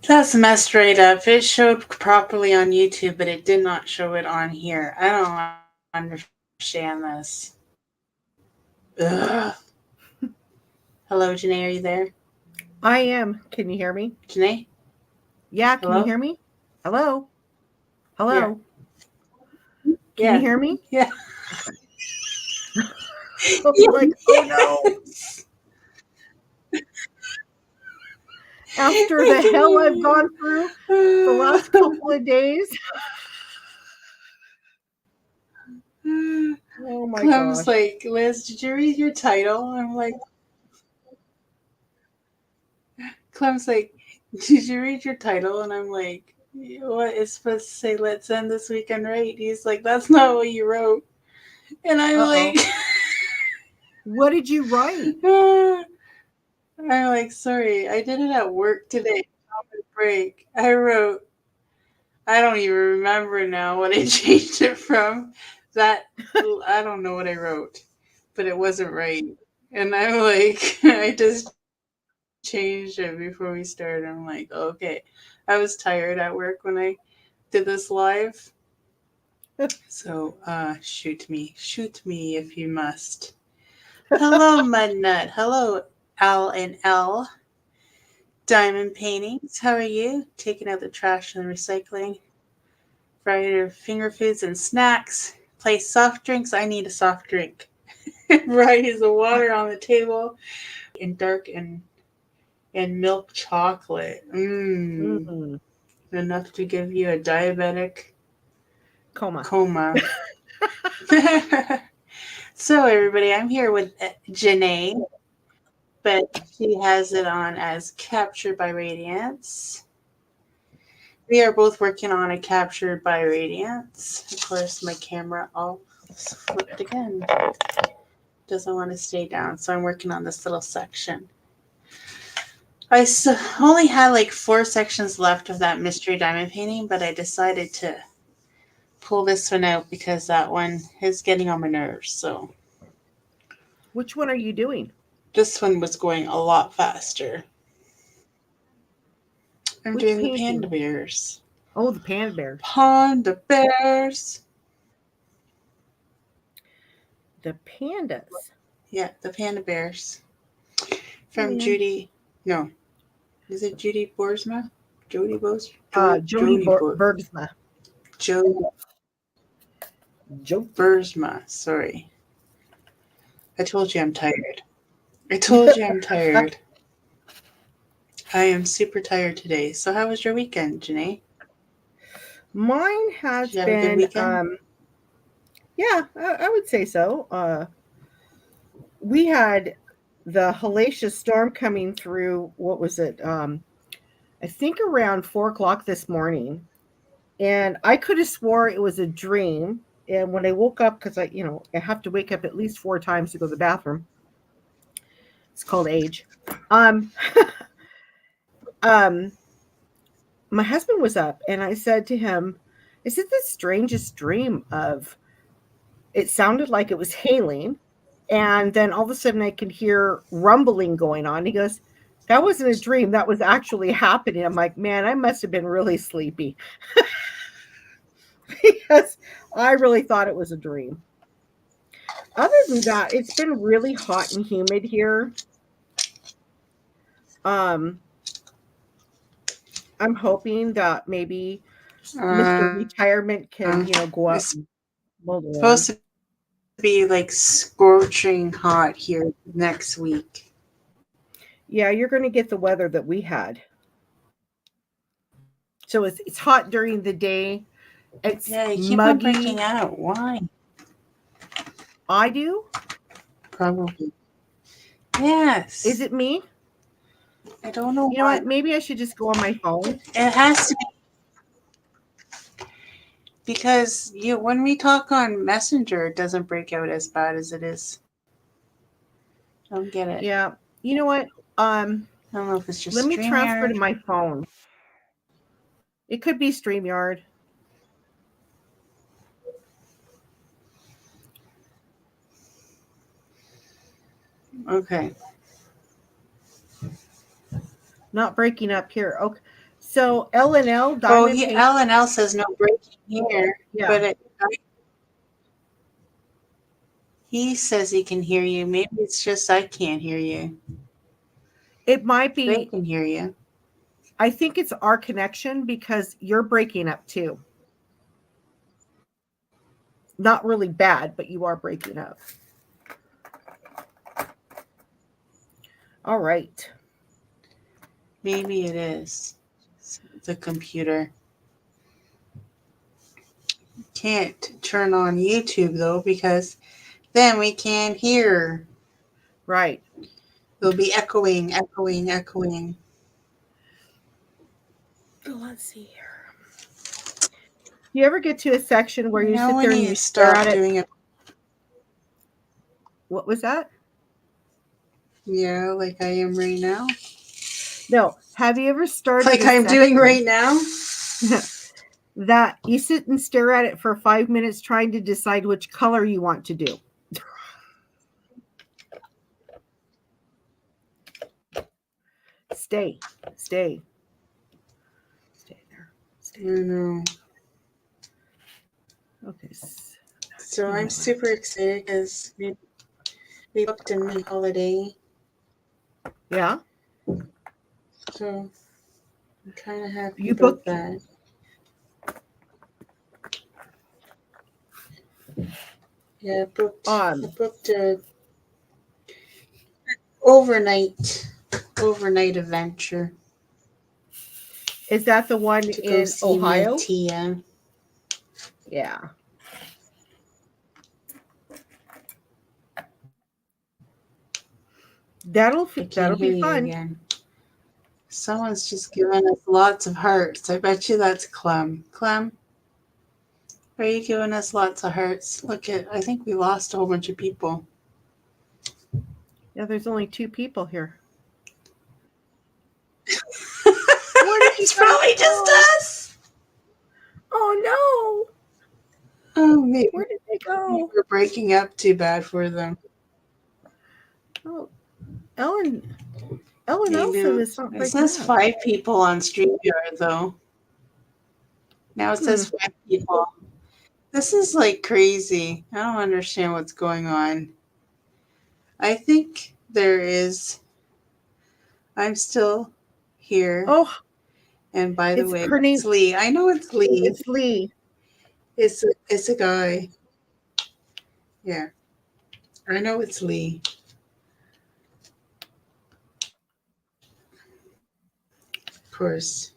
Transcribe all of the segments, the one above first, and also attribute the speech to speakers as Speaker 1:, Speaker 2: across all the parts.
Speaker 1: That's messed right up. It showed properly on YouTube, but it did not show it on here. I don't understand this. Ugh. Hello, Janae. Are you there?
Speaker 2: I am. Can you hear me?
Speaker 1: Janae?
Speaker 2: Yeah, can you
Speaker 1: Hello?
Speaker 2: hear me? Hello?
Speaker 1: Yeah.
Speaker 2: Hello? Can you
Speaker 1: Yeah.
Speaker 2: hear me?
Speaker 1: Yeah.
Speaker 2: I'm like, oh no.
Speaker 1: Yes.
Speaker 2: After the hell I've gone through the last couple of days. Oh my
Speaker 1: Clem's
Speaker 2: gosh.
Speaker 1: like, Liz, did you read your title? I'm like, Clem's like, did you read your title? And I'm like, what is supposed to say, let's end this weekend right? He's like, that's not what you wrote. And I'm like,
Speaker 2: Uh-oh. What did you write?
Speaker 1: I'm like, sorry, I did it at work today. On my break. I wrote, I don't even remember now what I changed it from. That, I don't know what I wrote, but it wasn't right. And I'm like, I just changed it before we started. I'm like, okay. I was tired at work when I did this live. So, shoot me if you must. Hello, Mudnut. Hello, Al and L. Diamond Paintings. How are you? Taking out the trash and the recycling. Friday your finger foods and snacks. Play soft drinks. I need a soft drink. Varieties of water on the table. And dark and milk chocolate. Mmm.
Speaker 2: Mm,
Speaker 1: Enough to give you a diabetic
Speaker 2: coma.
Speaker 1: coma. So, everybody, I'm here with Janae, but she has it on as Captured by Radiance. We are both working on a Captured by Radiance. Of course, my camera all flipped again. Doesn't want to stay down, so I'm working on this little section. Only had like 4 sections left of that mystery diamond painting, but I decided to pull this one out because that one is getting on my nerves. So
Speaker 2: Which one are you doing?
Speaker 1: this one was going a lot faster. I'm
Speaker 2: Which
Speaker 1: doing the panda
Speaker 2: painting?
Speaker 1: bears.
Speaker 2: Oh, the panda bears.
Speaker 1: Panda bears.
Speaker 2: The pandas.
Speaker 1: Yeah, the panda bears from
Speaker 2: Yeah.
Speaker 1: Judy. No, is it Judy Boersma? Jody Bos? Jody
Speaker 2: Jody
Speaker 1: Jody Bo-
Speaker 2: Bergsma.
Speaker 1: Jody
Speaker 2: Jody.
Speaker 1: Boersma. Sorry, I told you I'm tired. I told you I'm tired. I am super tired today. So how was your weekend, Janae?
Speaker 2: Mine
Speaker 1: Did
Speaker 2: has
Speaker 1: you have a good
Speaker 2: been,
Speaker 1: weekend?
Speaker 2: yeah, I would say so. We had the hellacious storm coming through. What was it? I think around 4 o'clock this morning, and I could have swore it was a dream. And when I woke up, because I have to wake up at least 4 times to go to the bathroom. It's called age. Um, um, my husband was up, and I said to him, "Is it the strangest dream of?" It sounded like it was hailing, and then all of a sudden I could hear rumbling going on. He goes, "That wasn't a dream. That was actually happening." I'm like, "Man, I must have been really sleepy because I really thought it was a dream." Other than that, it's been really hot and humid here. Um, I'm hoping that maybe Mr. Retirement can, go out
Speaker 1: It's
Speaker 2: and mow the lawn.
Speaker 1: supposed to be like scorching hot here next week.
Speaker 2: Yeah, you're going to get the weather that we had. So it's hot during the day. It's
Speaker 1: Yeah, you keep on breaking
Speaker 2: muggy.
Speaker 1: out. Why?
Speaker 2: I do.
Speaker 1: Probably.
Speaker 2: Is
Speaker 1: Yes.
Speaker 2: it me?
Speaker 1: I don't know
Speaker 2: You know
Speaker 1: why.
Speaker 2: what? Maybe I should just go on my phone.
Speaker 1: It has to be because you when we talk on Messenger, it doesn't break out as bad as it is. Don't get it.
Speaker 2: Yeah. You know what? Um,
Speaker 1: I don't know if it's
Speaker 2: Let
Speaker 1: just
Speaker 2: me transfer
Speaker 1: StreamYard.
Speaker 2: to my phone. It could be StreamYard.
Speaker 1: Okay.
Speaker 2: Not breaking up here. Okay. So L&L
Speaker 1: Oh,
Speaker 2: Diamond Paint.
Speaker 1: L and L says no breaking here,
Speaker 2: Yeah.
Speaker 1: but he says he can hear you. Maybe it's just I can't hear you.
Speaker 2: It might
Speaker 1: They
Speaker 2: be.
Speaker 1: can hear you.
Speaker 2: I think it's our connection because you're breaking up too. Not really bad, but you are breaking up. All right.
Speaker 1: Maybe it is the computer. Can't turn on YouTube though because then we can't hear.
Speaker 2: Right.
Speaker 1: It'll be echoing, echoing, echoing.
Speaker 2: Let's see here. You ever get to a section where you sit
Speaker 1: We
Speaker 2: there and
Speaker 1: need
Speaker 2: you
Speaker 1: to
Speaker 2: stare
Speaker 1: stop
Speaker 2: at it?
Speaker 1: doing it.
Speaker 2: What was that?
Speaker 1: Yeah, like I am right now.
Speaker 2: No. Have you ever started
Speaker 1: Like
Speaker 2: a
Speaker 1: I'm doing right now.
Speaker 2: that you sit and stare at it for 5 minutes trying to decide which color you want to do? Stay there.
Speaker 1: I know.
Speaker 2: Okay.
Speaker 1: So I'm super excited because we booked a mini holiday.
Speaker 2: Yeah.
Speaker 1: So I'm kind of happy
Speaker 2: You
Speaker 1: about
Speaker 2: booked
Speaker 1: that. Yeah, I booked a overnight adventure
Speaker 2: Is that the one
Speaker 1: to go
Speaker 2: in
Speaker 1: see
Speaker 2: Ohio?
Speaker 1: Tia.
Speaker 2: Yeah. That'll be fun.
Speaker 1: Again. Someone's just giving us lots of hearts. I bet you that's Clem. Clem, are you giving us lots of hearts? I think we lost a whole bunch of people.
Speaker 2: Yeah, there's only 2 people here.
Speaker 1: It's probably just us.
Speaker 2: Oh
Speaker 1: no. Oh, maybe.
Speaker 2: Where did they go?
Speaker 1: We're breaking up too bad for them.
Speaker 2: Oh, Ellen said it's not breaking up.
Speaker 1: It says 5 people on StreamYard though. Now it says 5 people. This is like crazy. I don't understand what's going on. I think there is. I'm still here.
Speaker 2: Oh,
Speaker 1: and by the way,
Speaker 2: her name.
Speaker 1: it's Lee. I know it's Lee.
Speaker 2: It's Lee.
Speaker 1: It's a guy. Yeah, I know it's Lee. Of course.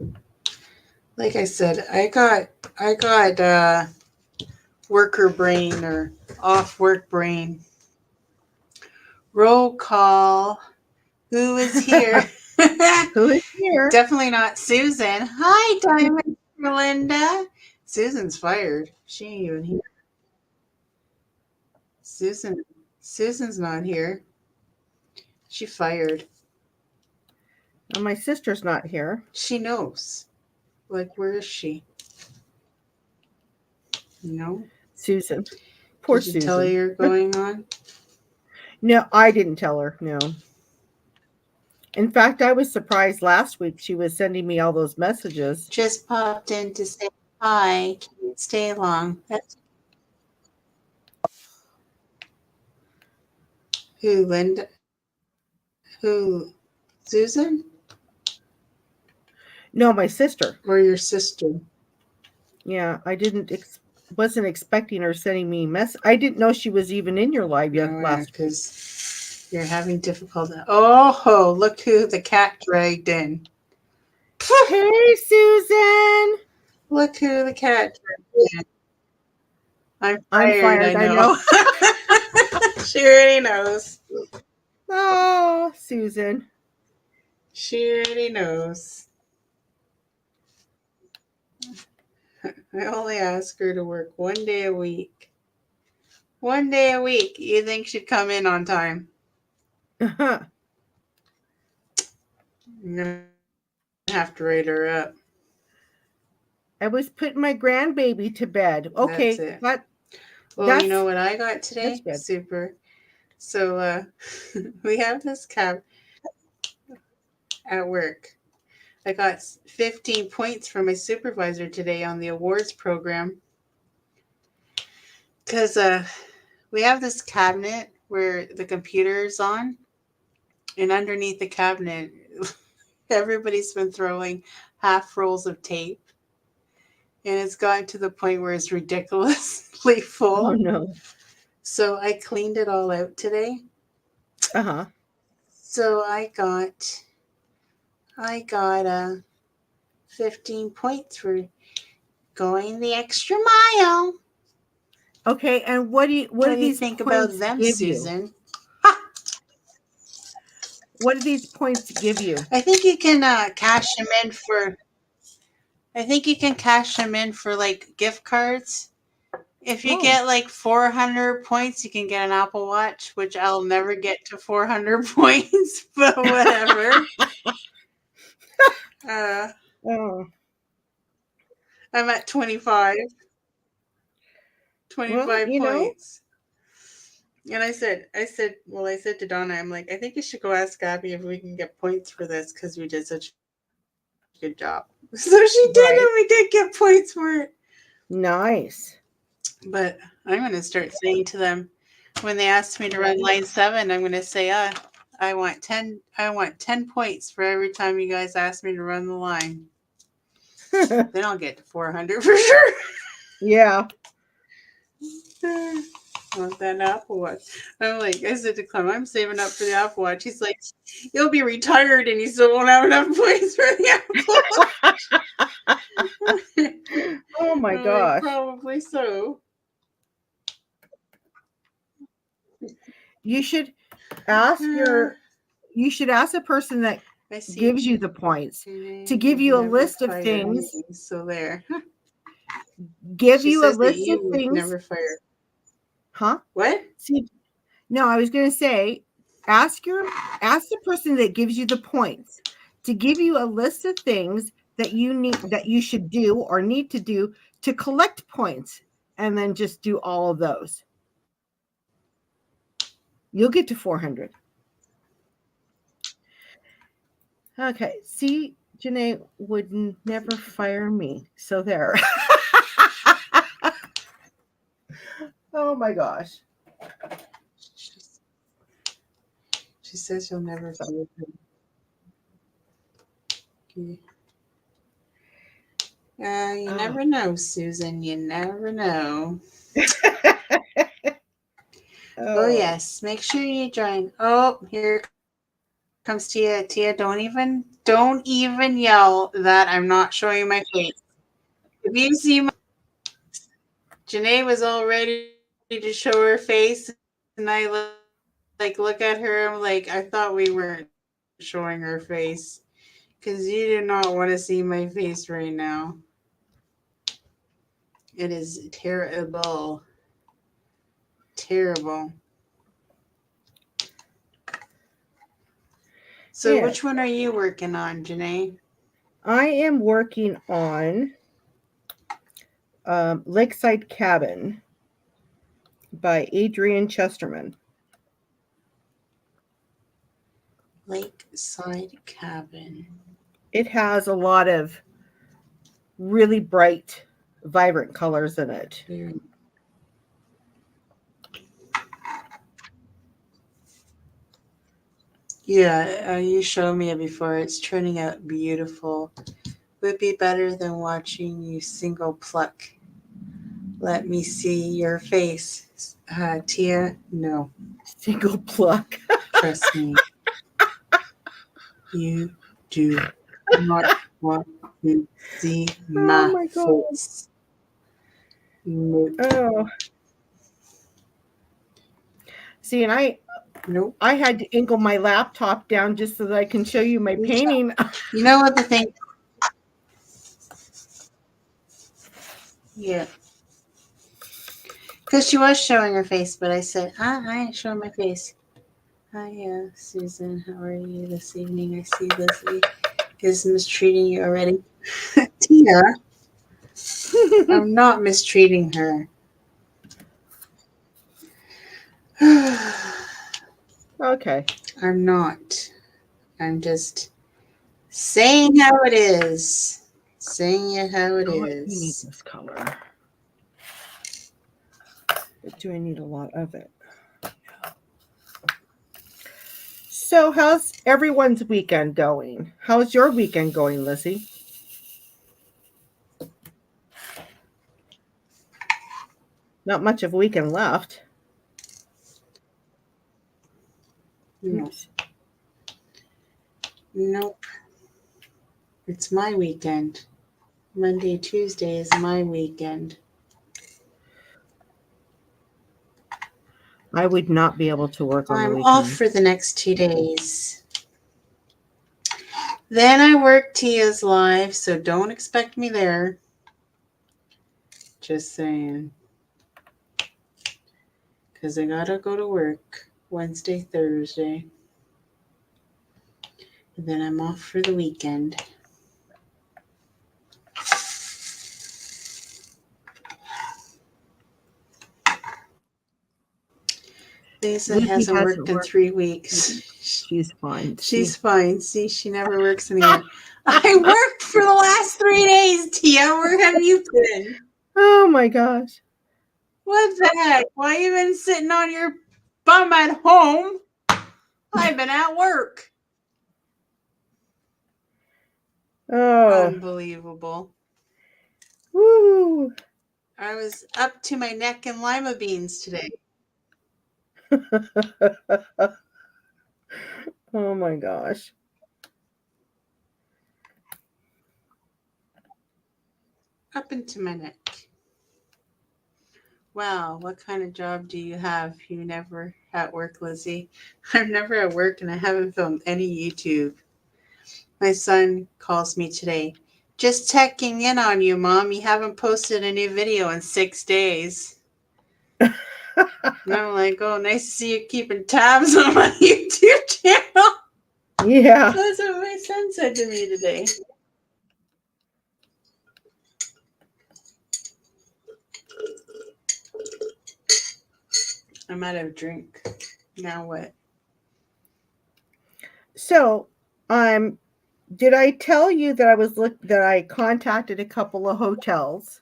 Speaker 1: Like I said, I got worker brain or off work brain. Roll call. Who is here?
Speaker 2: Who is here?
Speaker 1: Definitely not Susan. Hi, Diamond Melinda. Susan's fired. She ain't even here. Susan's not here. She fired.
Speaker 2: Well, my sister's not here.
Speaker 1: She knows. Like, where is she? No.
Speaker 2: Susan. Poor Susan.
Speaker 1: Did you tell her you're going on?
Speaker 2: No, I didn't tell her. No. In fact, I was surprised last week she was sending me all those messages.
Speaker 1: Just popped in to say hi. Can't stay long. Who, Linda? Who, Susan?
Speaker 2: No, my sister.
Speaker 1: Or your sister?
Speaker 2: Yeah, I wasn't expecting her sending me I didn't know she was even in your live yet last.
Speaker 1: Because you're having difficulty. Oh, look who the cat dragged in.
Speaker 2: Hey, Susan.
Speaker 1: Look who the cat dragged in. I'm fired. I know. She already knows.
Speaker 2: Oh, Susan.
Speaker 1: She already knows. I only ask her to work 1 day a week. 1 day a week. You think she'd come in on time? I'm going to have to write her up.
Speaker 2: I was putting my grandbaby to bed. Okay.
Speaker 1: That's it. Well, you know what I got today? Super. So we have this cab at work. I got 15 points from my supervisor today on the awards program because we have this cabinet where the computer is on, and underneath the cabinet, everybody's been throwing half rolls of tape, and it's gotten to the point where it's ridiculously
Speaker 2: Oh
Speaker 1: full.
Speaker 2: no.
Speaker 1: So I cleaned it all out today.
Speaker 2: Uh-huh.
Speaker 1: So I got 15 points for going the extra mile.
Speaker 2: Okay, and what
Speaker 1: What
Speaker 2: do
Speaker 1: do you
Speaker 2: these
Speaker 1: think about
Speaker 2: points
Speaker 1: them,
Speaker 2: give you?
Speaker 1: Susan?
Speaker 2: What do these points give you?
Speaker 1: I think you can cash them in for. I think you can cash them in for like gift cards. If you
Speaker 2: Oh.
Speaker 1: get like 400 points, you can get an Apple Watch, which I'll never get to 400 points, but whatever. Uh,
Speaker 2: Oh.
Speaker 1: I'm at 25,
Speaker 2: Well,
Speaker 1: 25 points. And I said to Donna, I'm like, I think you should go ask Abby if we can get points for this because we did such a good job. So she did,
Speaker 2: right.
Speaker 1: and we did get points for it.
Speaker 2: Nice.
Speaker 1: But I'm going to start saying to them when they ask me to run line 7, I'm going to say, I want 10 points for every time you guys ask me to run the line. Then I'll get to 400 for sure.
Speaker 2: Yeah.
Speaker 1: I want that Apple Watch. I'm like, I said to Clem, I'm saving up for the Apple Watch. He's like, you'll be retired and you still won't have enough points for the Apple Watch.
Speaker 2: Oh my
Speaker 1: I'm like,
Speaker 2: gosh.
Speaker 1: probably so.
Speaker 2: You should ask
Speaker 1: Uh,
Speaker 2: the person that
Speaker 1: I see.
Speaker 2: gives you the points to give
Speaker 1: You've
Speaker 2: you a
Speaker 1: never
Speaker 2: list of
Speaker 1: fired
Speaker 2: things.
Speaker 1: me, so there.
Speaker 2: Give
Speaker 1: She
Speaker 2: you a
Speaker 1: says that
Speaker 2: list of
Speaker 1: you would
Speaker 2: things.
Speaker 1: never fire.
Speaker 2: Huh?
Speaker 1: What?
Speaker 2: See, no, I was going to say, ask the person that gives you the points to give you a list of things that you should do or need to do to collect points, and then just do all of those. You'll get to 400. Okay. See, Janae would never fire me. So there. Oh my gosh.
Speaker 1: She says you'll never fire her. Okay. You never know, Susan. You never know. Oh
Speaker 2: Oh.
Speaker 1: yes, make sure you join. Oh, here comes Tia. Tia, don't even yell that I'm not showing my face. If you see my Janae was all ready to show her face, and I like look at her. I'm like, I thought we weren't showing her face because you do not want to see my face right now. It is terrible, terrible. So,
Speaker 2: Yeah.
Speaker 1: which one are you working on, Janae?
Speaker 2: I am working on Lakeside Cabin by Adrian Chesterman.
Speaker 1: Lakeside Cabin.
Speaker 2: It has a lot of really bright, vibrant colors in it.
Speaker 1: Yeah, you showed me it before. It's turning out beautiful. Would be better than watching you single pluck. Let me see your face. Tia, no.
Speaker 2: Single pluck.
Speaker 1: Trust me. You do not want to see
Speaker 2: Oh
Speaker 1: my
Speaker 2: my god.
Speaker 1: face. Nope.
Speaker 2: Oh. See, and
Speaker 1: Nope.
Speaker 2: I had to angle my laptop down just so that I can show you my painting.
Speaker 1: You know what the thing? Yeah. Because she was showing her face, but I said, I ain't showing my face. Hi, Susan. How are you this evening? I see Leslie is mistreating you already. Tia, I'm not mistreating her.
Speaker 2: Okay.
Speaker 1: I'm not. I'm just Saying how it is. Saying it how it
Speaker 2: Oh, I do need
Speaker 1: is.
Speaker 2: this color. But do I need a lot of it? So, how's everyone's weekend going? How's your weekend going, Lizzie? Not much of a weekend left.
Speaker 1: No.
Speaker 2: Oops.
Speaker 1: Nope. It's my weekend. Monday, Tuesday is my weekend.
Speaker 2: I would not be able to work on the
Speaker 1: I'm
Speaker 2: weekend.
Speaker 1: off for the next 2 days. Then I work Tia's live, so don't expect me there. Just saying. Because I gotta go to work Wednesday, Thursday. And then I'm off for the weekend. Lisa
Speaker 2: Lizzie
Speaker 1: hasn't
Speaker 2: hasn't
Speaker 1: worked in
Speaker 2: worked.
Speaker 1: 3 weeks.
Speaker 2: She's fine.
Speaker 1: She's fine. See, she never works anymore. I worked for the last 3 days, Tia. Where have you been?
Speaker 2: Oh my gosh.
Speaker 1: What the heck? Why you been sitting on your bum at home? I've been at work.
Speaker 2: Oh.
Speaker 1: Unbelievable.
Speaker 2: Woo.
Speaker 1: I was up to my neck in lima beans today.
Speaker 2: Oh my gosh.
Speaker 1: Up into my neck. Wow, what kind of job do you have? You never at work, Lizzie? I'm never at work and I haven't filmed any YouTube. My son calls me today. Just checking in on you, Mom. You haven't posted a new video in 6 days. And I'm like, oh, nice to see you keeping tabs on my YouTube channel.
Speaker 2: Yeah.
Speaker 1: That's what my son said to me today. I'm out of drink. Now what?
Speaker 2: So, did I tell you that I contacted a couple of hotels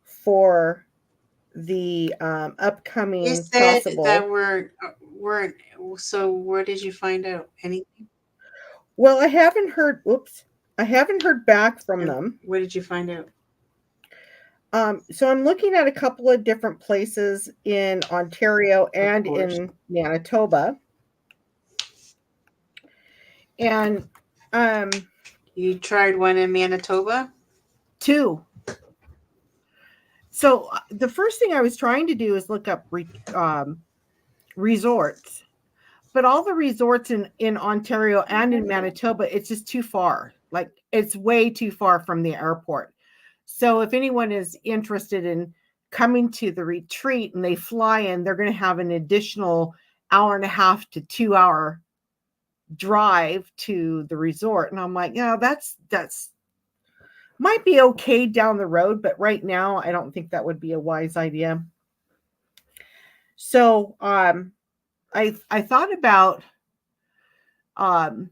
Speaker 2: for the
Speaker 1: You
Speaker 2: upcoming
Speaker 1: said
Speaker 2: possible?
Speaker 1: that weren't. So where did you find out? Anything?
Speaker 2: Well, I haven't heard. Oops, I haven't heard back from them.
Speaker 1: Where did you find out?
Speaker 2: So I'm looking at a couple of different places in Ontario and in Manitoba. And
Speaker 1: You tried one in Manitoba?
Speaker 2: 2. So the first thing I was trying to do is look up resorts, but all the resorts in Ontario and in Manitoba, it's just too far. Like it's way too far from the airport. So if anyone is interested in coming to the retreat and they fly in, they're going to have an additional hour and a half to 2 hour drive to the resort. And I'm like, yeah, that's might be okay down the road, but right now I don't think that would be a wise idea. So I thought about the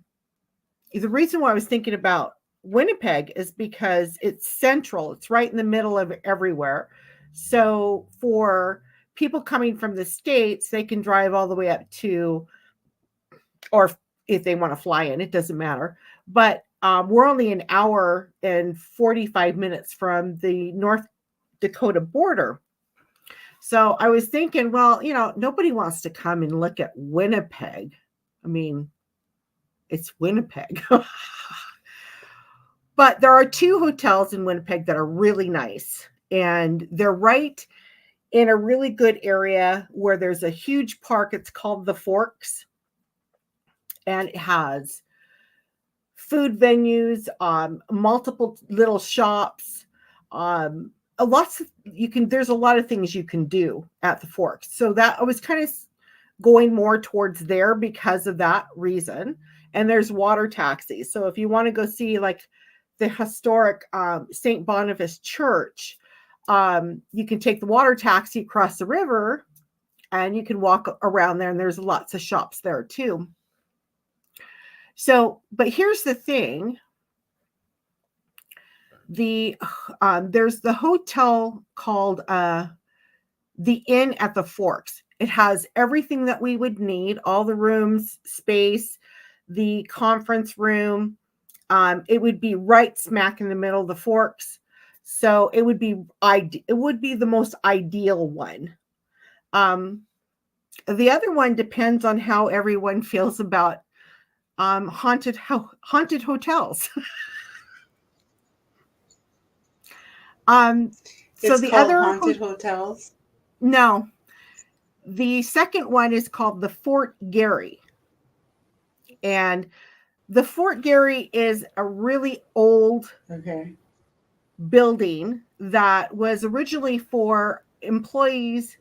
Speaker 2: reason why I was thinking about Winnipeg is because it's central. It's right in the middle of everywhere. So for people coming from the States, they can drive all the way up to, or if they want to fly in, it doesn't matter. But we're only an hour and 45 minutes from the North Dakota border. So I was thinking, well, nobody wants to come and look at Winnipeg. I mean, it's Winnipeg. But there are 2 hotels in Winnipeg that are really nice. And they're right in a really good area where there's a huge park. It's called the Forks. And it has food venues, multiple little shops, there's a lot of things you can do at the Forks. So that I was kind of going more towards there because of that reason. And there's water taxis. So if you want to go see like the historic St. Boniface Church, you can take the water taxi across the river and you can walk around there, and there's lots of shops there too. So, but here's the thing. There's the hotel called the Inn at the Forks. It has everything that we would need, all the rooms, space, the conference room. It would be right smack in the middle of the Forks. So it would be the most ideal one. The other one depends on how everyone feels about haunted hotels. So
Speaker 1: It's
Speaker 2: the
Speaker 1: called
Speaker 2: other
Speaker 1: haunted hotels.
Speaker 2: no, the second one is called the Fort Garry. And the Fort Garry is a really old building that was originally for employees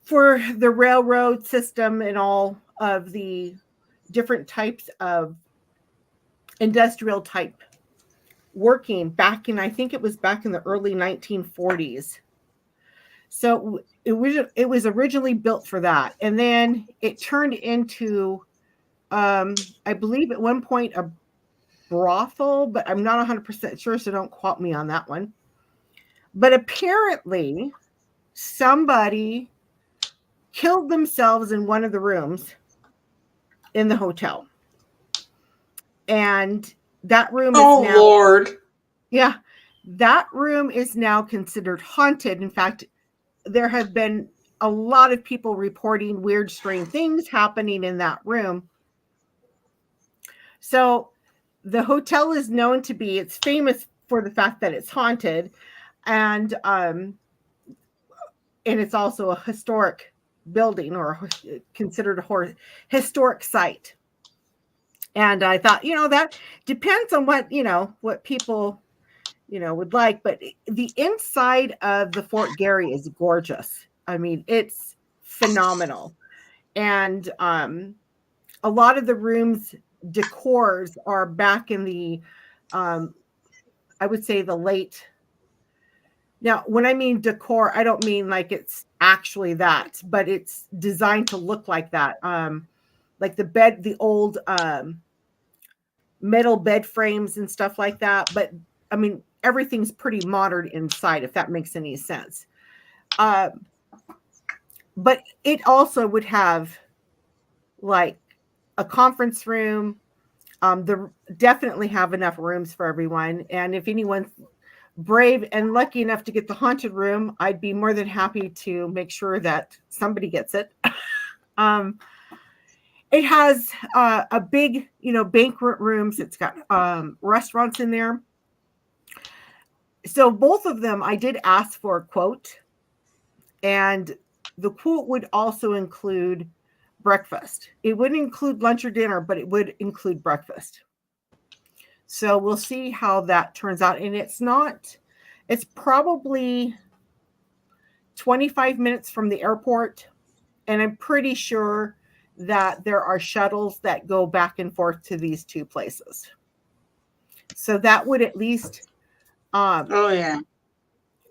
Speaker 2: for the railroad system and all of the different types of industrial type working back in, I think it was back in the early 1940s. So it was originally built for that. And then it turned into, I believe at one point, a brothel, but I'm not 100% sure, so don't quote me on that one. But apparently somebody killed themselves in one of the rooms in the hotel. And that room is now,
Speaker 1: Lord.
Speaker 2: Yeah, that room is now considered haunted. In fact, there have been a lot of people reporting weird, strange things happening in that room. So the hotel is known to be, it's famous for the fact that it's haunted, and it's also a historic building, or considered a historic site. And I thought, that depends on what people, would like. But the inside of the Fort Garry is gorgeous. I mean, it's phenomenal. And a lot of the rooms decors are back in the, I would say the late. Now, when I mean decor, I don't mean like it's actually that, but it's designed to look like that. Like the old metal bed frames and stuff like that. But I mean, everything's pretty modern inside, if that makes any sense. But it also would have like a conference room. Definitely have enough rooms for everyone. And if anyone's brave and lucky enough to get the haunted room, I'd be more than happy to make sure that somebody gets it. It has a big, banquet rooms. It's got restaurants in there. So both of them, I did ask for a quote, and the quote would also include breakfast. It wouldn't include lunch or dinner, but it would include breakfast. So we'll see how that turns out. And it's probably 25 minutes from the airport. And I'm pretty sure that there are shuttles that go back and forth to these two places. So that would at least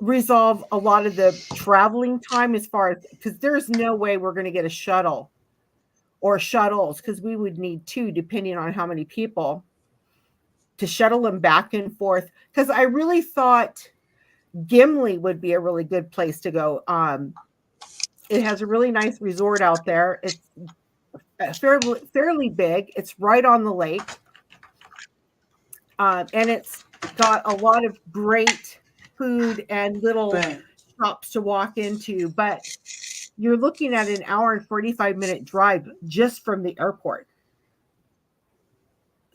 Speaker 2: resolve a lot of the traveling time, as far as, because there's no way we're going to get a shuttle or shuttles, because we would need two, depending on how many people, to shuttle them back and forth. Because I really thought Gimli would be a really good place to go. It has a really nice resort out there. It's fairly big. It's right on the lake. And it's got a lot of great food and little shops to walk into. But you're looking at an hour and 45-minute drive just from the airport.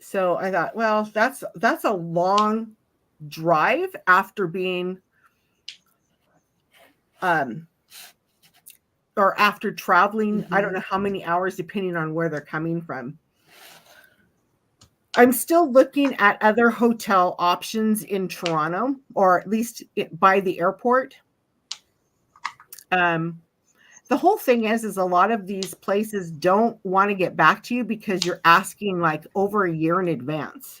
Speaker 2: So I thought, well, that's a long drive after being or after traveling, I don't know how many hours, depending on where they're coming from. I'm still looking at other hotel options in Toronto, or at least by the airport. The whole thing is a lot of these places don't want to get back to you because you're asking like over a year in advance.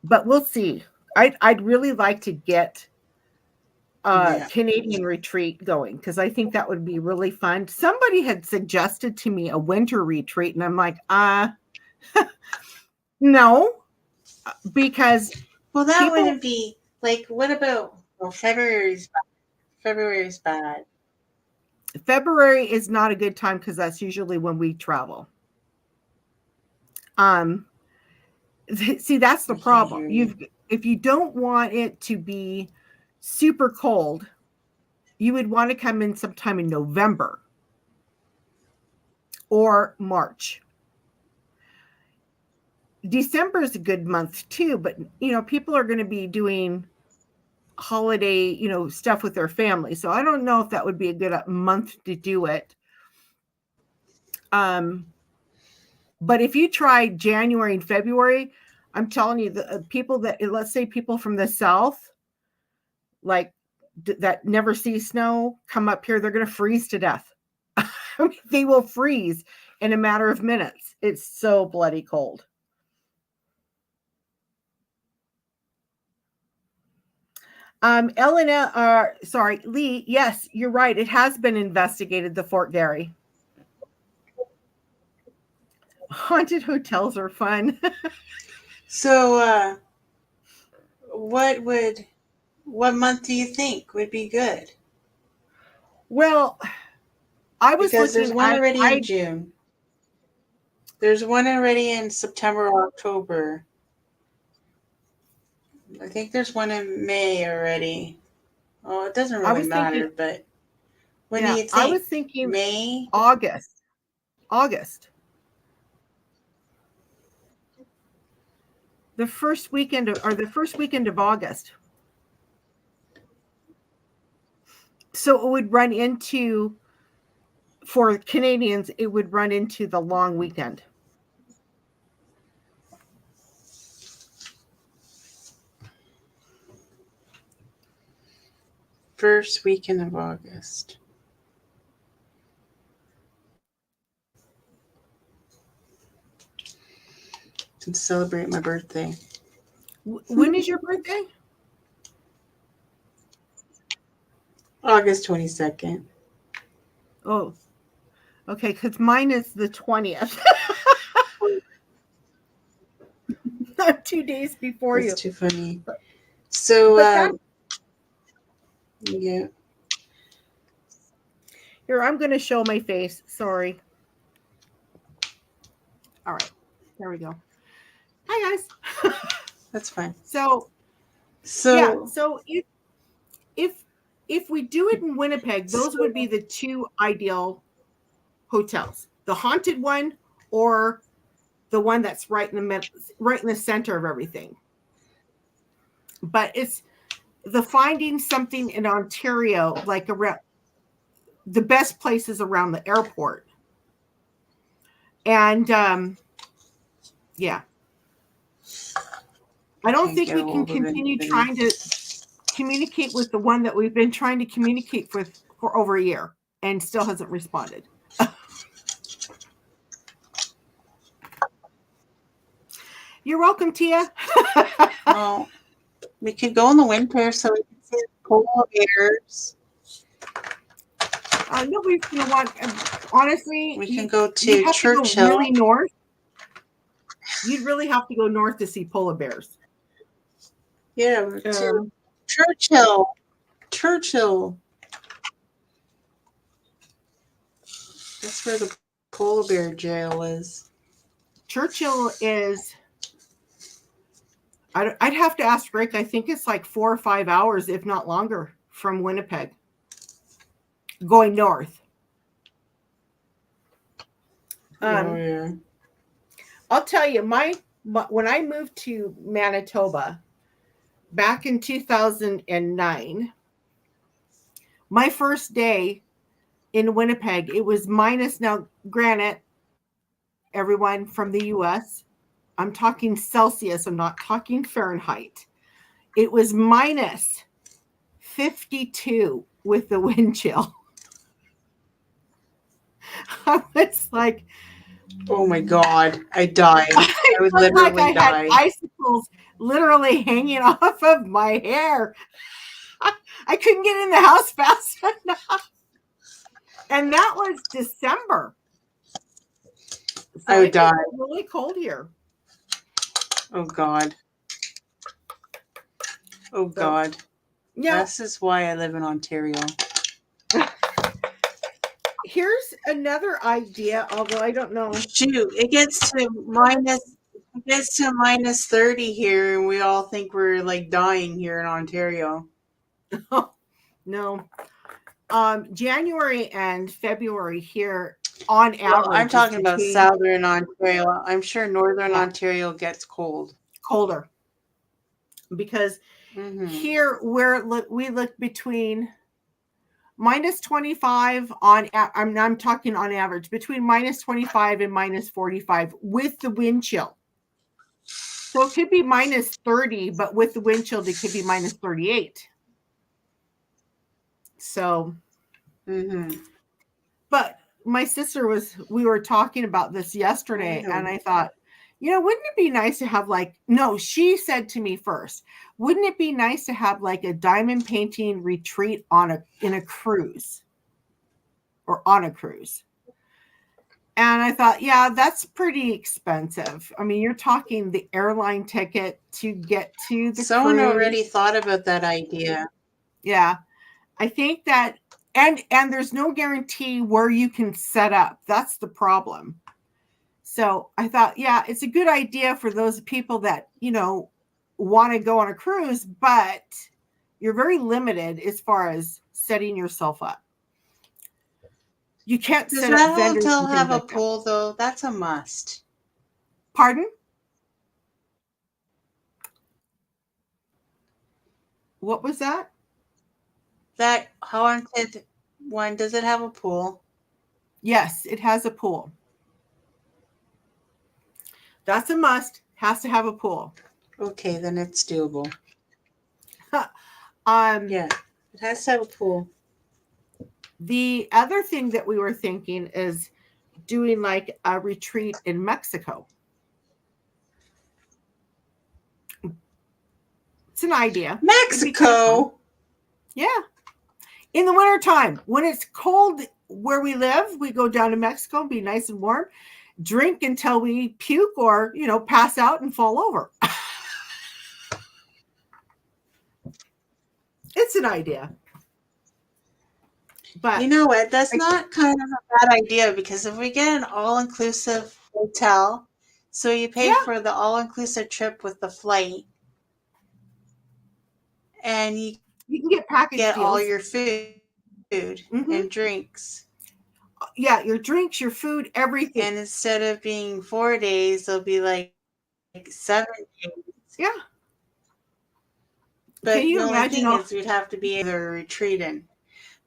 Speaker 2: But we'll see. I'd really like to get
Speaker 1: Yeah.
Speaker 2: Canadian retreat going because I think that would be really fun. Somebody had suggested to me a winter retreat, and I'm like, no, because
Speaker 1: Well, that
Speaker 2: people
Speaker 1: wouldn't be like. What about? Well, February's bad. February's bad.
Speaker 2: February is not a good time because that's usually when we travel. See, that's the
Speaker 1: I can't
Speaker 2: problem.
Speaker 1: hear you.
Speaker 2: If you don't want it to be super cold, you would want to come in sometime in November or March. December is a good month too, but people are going to be doing holiday, stuff with their family. So I don't know if that would be a good month to do it. But if you try January and February, I'm telling you, the people that, let's say people from the South, like that never see snow, come up here, they're going to freeze to death. They will freeze in a matter of minutes. It's so bloody cold. Lee, yes, you're right. It has been investigated, the Fort Garry. Haunted hotels are fun.
Speaker 1: So, what month do you think would be good?
Speaker 2: Well, I was
Speaker 1: Because there's
Speaker 2: looking
Speaker 1: one
Speaker 2: at
Speaker 1: already in June. There's one already in September or October. I think there's one in May already. Oh, it doesn't really matter, but when do you think?
Speaker 2: I was thinking
Speaker 1: May?
Speaker 2: August. The first weekend of August. So it would run into, for Canadians, it would run into the long weekend.
Speaker 1: First weekend of August. To celebrate my birthday.
Speaker 2: When is your birthday?
Speaker 1: August 22nd.
Speaker 2: Oh, okay, because mine is the 20th. Not 2 days before you.
Speaker 1: That's too funny. So, yeah.
Speaker 2: Here, I'm going to show my face. Sorry. All right. There we go. Hi, guys.
Speaker 1: That's fine.
Speaker 2: So if we do it in Winnipeg, those would be the two ideal hotels: the haunted one or the one that's right in the center of everything. But it's the finding something in Ontario, like around the best places around the airport, and yeah. I don't think we can continue trying to communicate with the one that we've been trying to communicate with for over a year and still hasn't responded. You're welcome, Tia.
Speaker 1: Well, we could go in the winter so we can see the polar bears.
Speaker 2: Nobody's going to want, honestly.
Speaker 1: We can go to Churchill.
Speaker 2: Really north. You'd really have to go north to see polar bears.
Speaker 1: Yeah, Churchill. That's where the polar bear jail is.
Speaker 2: Churchill is, I'd have to ask Rick. I think it's like 4 or 5 hours, if not longer, from Winnipeg, going north.
Speaker 1: Yeah.
Speaker 2: I'll tell you, when I moved to Manitoba back in 2009, my first day in Winnipeg, it was minus. Now, granted, everyone from the US, I'm talking Celsius, I'm not talking Fahrenheit. It was minus 52 with the wind chill. I was like,
Speaker 1: oh my God, I died. I would literally die.
Speaker 2: I had icicles literally hanging off of my hair. I couldn't get in the house fast enough. And that was December.
Speaker 1: I
Speaker 2: So
Speaker 1: would
Speaker 2: it gets
Speaker 1: die.
Speaker 2: really cold here.
Speaker 1: Oh God. Oh
Speaker 2: So,
Speaker 1: God.
Speaker 2: now,
Speaker 1: This is why I live in Ontario.
Speaker 2: here's another idea, although I don't know.
Speaker 1: Shoot, it gets to minus 30 here, and we all think we're like dying here in Ontario.
Speaker 2: No. January and February here on
Speaker 1: Well, I'm
Speaker 2: average is
Speaker 1: talking about
Speaker 2: between,
Speaker 1: southern Ontario. I'm sure northern
Speaker 2: yeah,
Speaker 1: Ontario gets cold.
Speaker 2: colder, because
Speaker 1: Mm-hmm.
Speaker 2: here we look between minus 25 on I'm talking on average between minus 25 and minus 45 with the wind chill. So it could be minus 30, but with the wind chill it could be minus 38. So,
Speaker 1: Mm-hmm.
Speaker 2: but my sister we were talking about this
Speaker 1: I
Speaker 2: yesterday, and
Speaker 1: know.
Speaker 2: I thought, wouldn't it be nice to have, like, no, she said to me first, wouldn't it be nice to have like a diamond painting retreat in a cruise or on a cruise? And I thought, yeah, that's pretty expensive. I mean, you're talking the airline ticket to get to the
Speaker 1: Someone already
Speaker 2: cruise.
Speaker 1: thought about that idea.
Speaker 2: Yeah. I think that, and there's no guarantee where you can set up. That's the problem. So I thought, yeah, it's a good idea for those people that, want to go on a cruise, but you're very limited as far as setting yourself up. You can't
Speaker 1: Does
Speaker 2: set up
Speaker 1: that
Speaker 2: vendors
Speaker 1: hotel
Speaker 2: and things
Speaker 1: have a
Speaker 2: like that.
Speaker 1: pool though? That's a must.
Speaker 2: Pardon? What was that?
Speaker 1: That haunted one, does it have a pool?
Speaker 2: Yes, it has a pool. That's a must. Has to have a pool.
Speaker 1: Okay, then it's doable.
Speaker 2: um,
Speaker 1: Yeah, it has to have a pool.
Speaker 2: the other thing that we were thinking is doing like a retreat in Mexico. It's an idea. It'd be kind of fun.
Speaker 1: Mexico!
Speaker 2: Yeah. In the wintertime, when it's cold where we live, we go down to Mexico and be nice and warm, drink until we puke or, pass out and fall over. It's an idea. But
Speaker 1: You know what? That's not kind of a bad idea, because if we get an all-inclusive hotel, so you pay
Speaker 2: yeah,
Speaker 1: for the all-inclusive trip with the flight, and you
Speaker 2: you can get package
Speaker 1: get all
Speaker 2: deals.
Speaker 1: your food
Speaker 2: Mm-hmm.
Speaker 1: and drinks.
Speaker 2: Yeah, your drinks, your food, everything.
Speaker 1: And instead of being 4 days, it'll be like 7 days.
Speaker 2: Yeah. Can
Speaker 1: But the
Speaker 2: you
Speaker 1: only
Speaker 2: imagine?
Speaker 1: thing is, we'd have to be either retreating.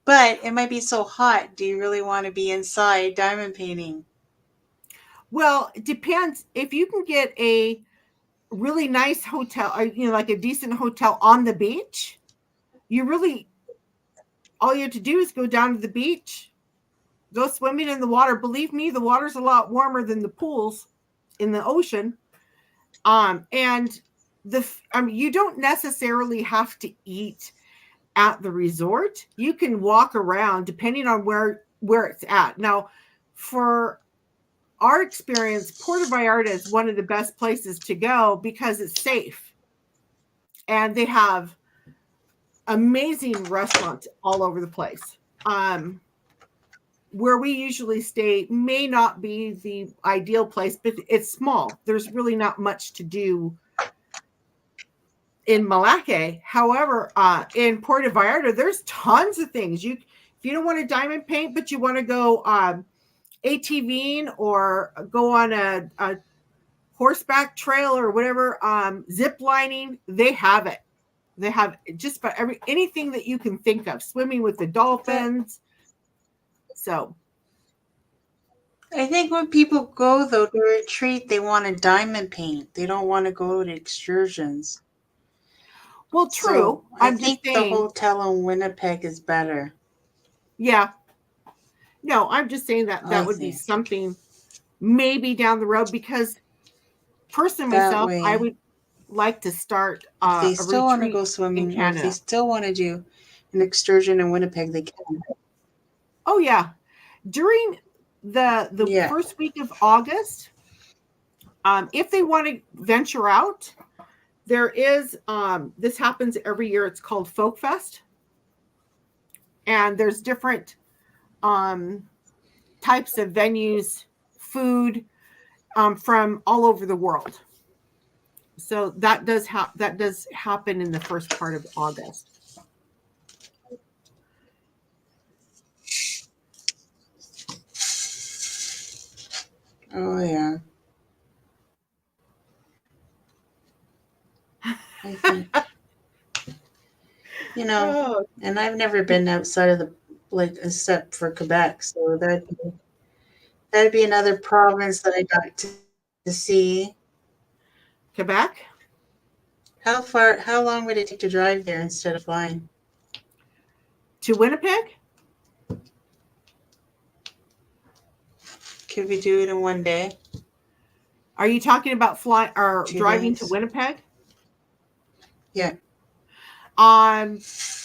Speaker 1: But it might be so hot. Do you really want to be inside diamond painting?
Speaker 2: Well, it depends. If you can get a really nice hotel, or, like a decent hotel on the beach, all you have to do is go down to the beach, go swimming in the water. Believe me, the water's a lot warmer than the pools in the ocean. And you don't necessarily have to eat at the resort. You can walk around depending on where it's at. Now, for our experience, Puerto Vallarta is one of the best places to go because it's safe. And they have amazing restaurants all over the place. Where we usually stay may not be the ideal place, but it's small. There's really not much to do in Malacca. However, in Puerto Vallarta, there's tons of things. If you don't want to diamond paint, but you want to go ATVing or go on a horseback trail or whatever, zip lining, they have it. They have just about anything that you can think of. Swimming with the dolphins. So
Speaker 1: I think when people go, though, to retreat, they want to diamond paint. They don't want to go to excursions.
Speaker 2: well, true.
Speaker 1: So I
Speaker 2: I'm just
Speaker 1: think the
Speaker 2: saying.
Speaker 1: hotel in Winnipeg is better.
Speaker 2: Yeah. No, I'm just saying that would be something maybe down the road, because personally
Speaker 1: that
Speaker 2: myself,
Speaker 1: way.
Speaker 2: like to start
Speaker 1: If they
Speaker 2: a
Speaker 1: still want to
Speaker 2: retreat
Speaker 1: go
Speaker 2: in
Speaker 1: swimming, or if they
Speaker 2: Canada.
Speaker 1: still want to do an excursion in Winnipeg, they can.
Speaker 2: Oh yeah, during the
Speaker 1: Yeah.
Speaker 2: first week of August, if they want to venture out, there is this happens every year. It's called Folk Fest, and there's different um, types of venues, food from all over the world. So that does happen in the first part of August.
Speaker 1: Oh yeah. I think you know,
Speaker 2: Oh,
Speaker 1: and I've never been outside of the like except for Quebec, so that'd be another province that I got to see.
Speaker 2: Quebec
Speaker 1: How long would it take to drive there instead of flying?
Speaker 2: to Winnipeg.
Speaker 1: Could we do it in one day,
Speaker 2: Are you talking about flying or
Speaker 1: 2 days?
Speaker 2: driving to Winnipeg?
Speaker 1: Yeah.
Speaker 2: Um,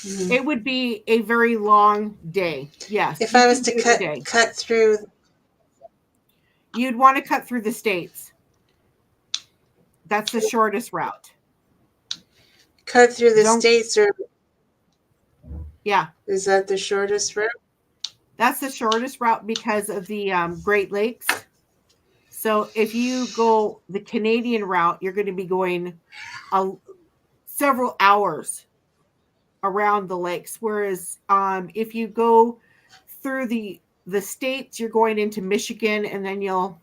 Speaker 1: Hmm.
Speaker 2: it would be a very long day. Yes,
Speaker 1: If
Speaker 2: you
Speaker 1: I was
Speaker 2: can
Speaker 1: to
Speaker 2: do it in a day.
Speaker 1: cut through
Speaker 2: You'd want to cut through the states. That's the shortest route.
Speaker 1: the
Speaker 2: Don't,
Speaker 1: states, or
Speaker 2: yeah,
Speaker 1: is that the shortest route?
Speaker 2: that's the shortest route because of the Great Lakes. So if you go the Canadian route, you're going to be going a, several hours around the lakes. Whereas if you go through the states, you're going into Michigan, and then you'll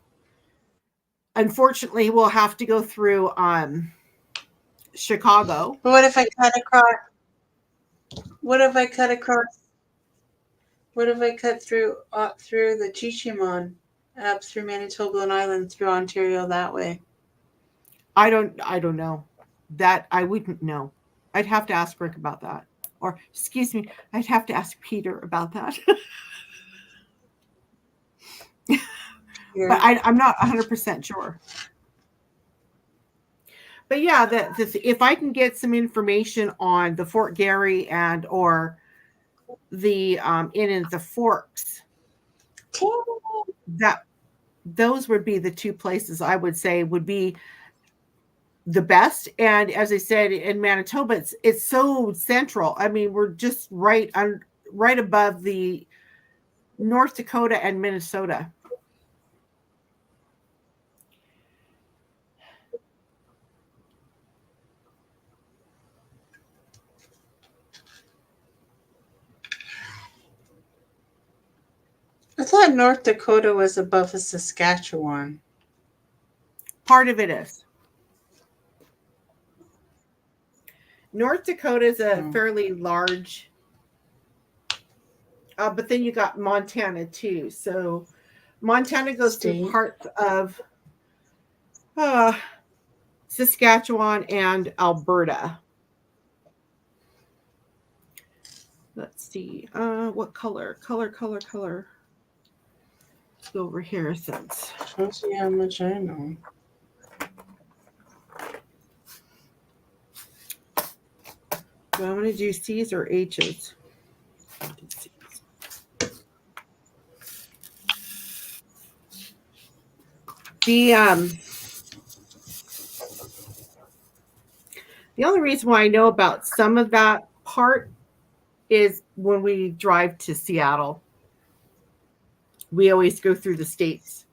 Speaker 2: unfortunately we'll have to go through Chicago.
Speaker 1: But what if I cut across? What if I cut across? What if I cut through the Chichimon, up through Manitoba and Island, through Ontario that way?
Speaker 2: I don't know. That I wouldn't know. I'd have to ask Rick about that. Or excuse me, I'd have to ask Peter about that. But
Speaker 1: Yeah.
Speaker 2: I'm not 100% sure. But yeah, if I can get some information on the Fort Garry and or the Inn in the Forks, that those would be the two places I would say would be the best. And as I said, in Manitoba, it's so central. I mean, we're just right above the North Dakota and Minnesota.
Speaker 1: I thought North Dakota was above Saskatchewan.
Speaker 2: Part of it is. North Dakota is a
Speaker 1: Oh,
Speaker 2: fairly large, but then you got Montana too. So Montana goes through
Speaker 1: state.
Speaker 2: parts of uh, Saskatchewan and Alberta. Let's see. What color? Color. Let's go over here since.
Speaker 1: Shows you how much I know.
Speaker 2: Do I want to do C's or H's? The the only reason why I know about some of that part is when we drive to Seattle. We always go through the states.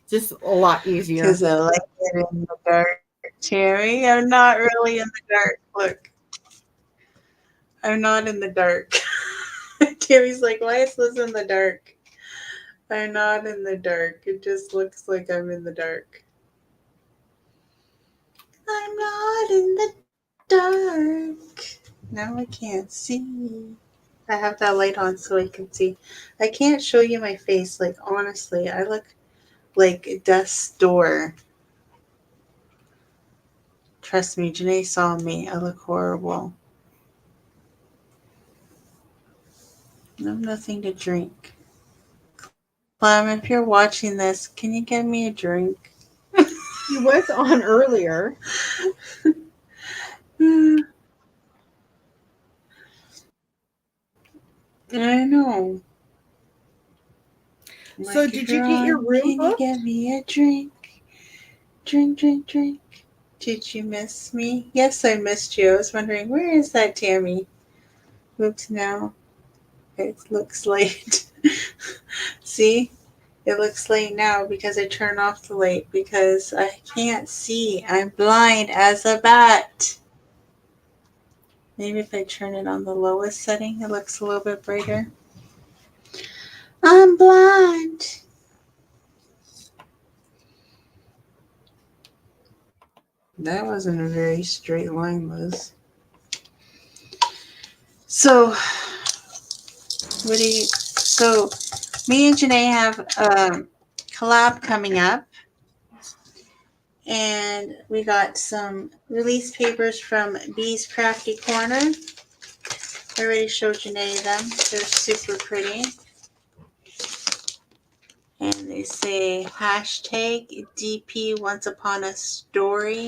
Speaker 2: Just a lot easier.
Speaker 1: Because I like it in the dark, Terry. I'm not really in the dark. Look, I'm not in the dark. Terry's like, why is this in the dark? I'm not in the dark. It just looks like I'm in the dark. I'm not in the dark. Now I can't see. I have that light on so I can see. I can't show you my face. Like, honestly, I look like death's door. Trust me, Janae saw me. I look horrible. I have nothing to drink. Clem, if you're watching this, can you get me a drink?
Speaker 2: He was on earlier.
Speaker 1: I know.
Speaker 2: So
Speaker 1: Like, if
Speaker 2: did you
Speaker 1: you're
Speaker 2: get your
Speaker 1: on,
Speaker 2: room
Speaker 1: can you get
Speaker 2: booked?
Speaker 1: me a drink? Drink, drink, drink. Did you miss me? Yes, I missed you. I was wondering, where is that Tammy? Oops, now it looks late. See? It looks late now because I turned off the light because I can't see. I'm blind as a bat. Maybe if I turn it on the lowest setting, it looks a little bit brighter. I'm blind. That wasn't a very straight line, Liz. So, what do you? So, me and Janae have a collab coming up, and we got some release papers from Bee's Crafty Corner. I already showed Janae them. They're super pretty. And they say hashtag DP Once Upon a Story.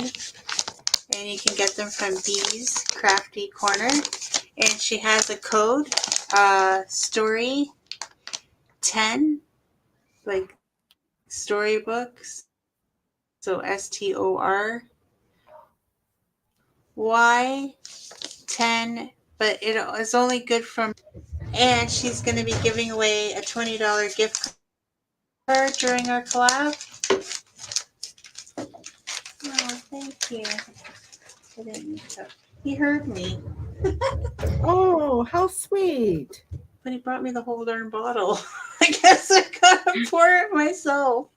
Speaker 1: And you can get them from Bee's Crafty Corner. And she has a code, story 10, like storybooks. So STORY10, but it is only good from. And she's going to be giving away a $20 gift card during our collab. Oh, thank you. I didn't mean to. He heard me,
Speaker 2: Oh, how sweet.
Speaker 1: but he brought me the whole darn bottle. I guess I gotta pour it myself.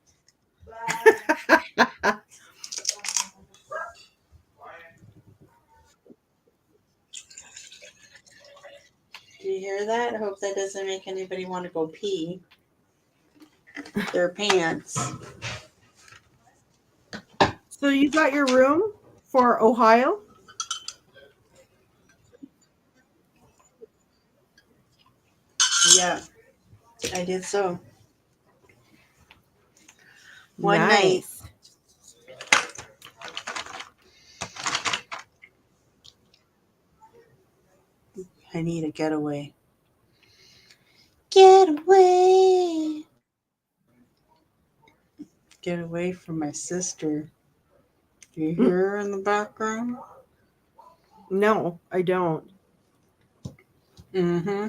Speaker 1: Do you hear that? I hope that doesn't make anybody want to go pee their pants.
Speaker 2: So you got your room for Ohio?
Speaker 1: Yeah, I did so. One night.
Speaker 2: Nice.
Speaker 1: I need a getaway. Get away. Get away from my sister. Do you hear her in the background?
Speaker 2: No, I don't.
Speaker 1: Mm-hmm.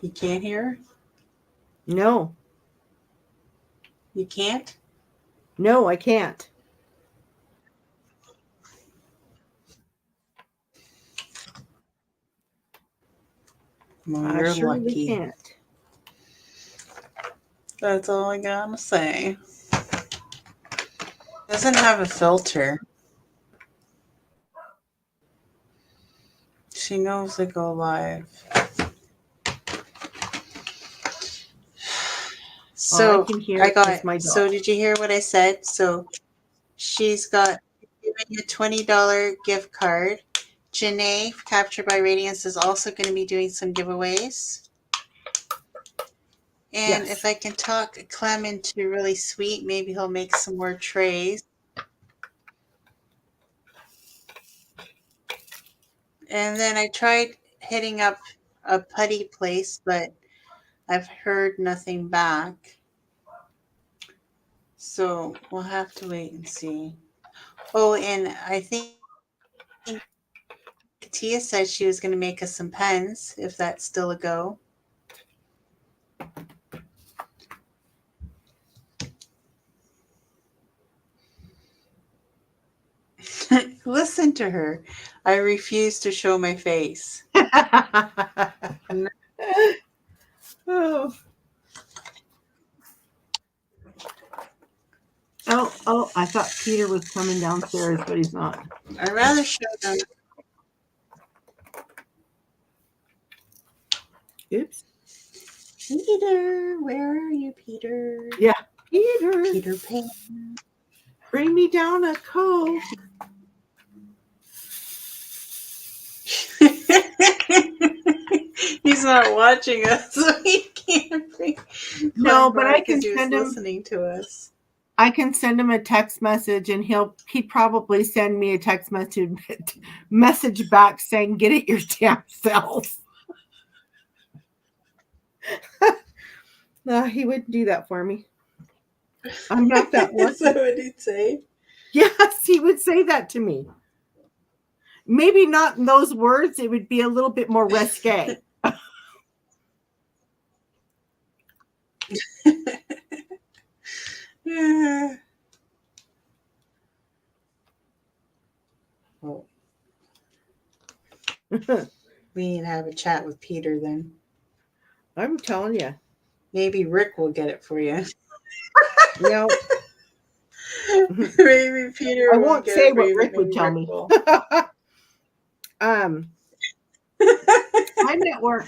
Speaker 1: You can't hear her?
Speaker 2: No.
Speaker 1: You can't?
Speaker 2: No, I can't.
Speaker 1: Well,
Speaker 2: I
Speaker 1: you're
Speaker 2: surely
Speaker 1: lucky.
Speaker 2: can't.
Speaker 1: That's all I gotta say. Doesn't have a filter. She knows I go live.
Speaker 2: All I
Speaker 1: So
Speaker 2: can hear
Speaker 1: I
Speaker 2: is
Speaker 1: got.
Speaker 2: my
Speaker 1: So
Speaker 2: dog.
Speaker 1: did you hear what I said? So she's got giving a $20 gift card. Janae, Captured by Radiance, is also going to be doing some giveaways. And if
Speaker 2: Yes.
Speaker 1: I can talk Clem into really sweet, maybe he'll make some more trays. And then I tried hitting up a putty place, but I've heard nothing back. So we'll have to wait and see. Oh, and I think Tia said she was going to make us some pens, if that's still a go. Listen to her. I refuse to show my face.
Speaker 2: Oh. Oh, I thought Peter was coming downstairs, but he's not.
Speaker 1: I'd rather show them.
Speaker 2: Oops.
Speaker 1: Peter, where are you, Peter?
Speaker 2: Yeah. Peter,
Speaker 1: Peter Pan.
Speaker 2: bring me down a Coke.
Speaker 1: He's not watching us, so he can't bring
Speaker 2: No,
Speaker 1: Clem
Speaker 2: but
Speaker 1: by
Speaker 2: I can
Speaker 1: because he was
Speaker 2: send him.
Speaker 1: listening to us.
Speaker 2: I can send him a text message, and he'd probably send me a text message back saying, "Get it your damn self." No, he wouldn't do that for me. I'm not that
Speaker 1: Is that
Speaker 2: lucky.
Speaker 1: what he'd say?
Speaker 2: Yes, he would say that to me. Maybe not in those words. It would be a little bit more risque.
Speaker 1: Yeah. Well, we need to have a chat with Peter then.
Speaker 2: I'm telling you.
Speaker 1: Maybe Rick will get it for you.
Speaker 2: No,
Speaker 1: Maybe Peter
Speaker 2: I
Speaker 1: won't
Speaker 2: won't
Speaker 1: get it
Speaker 2: say
Speaker 1: for
Speaker 2: what
Speaker 1: you, but
Speaker 2: Rick would
Speaker 1: maybe
Speaker 2: tell
Speaker 1: Rick
Speaker 2: me.
Speaker 1: will.
Speaker 2: I'm at work.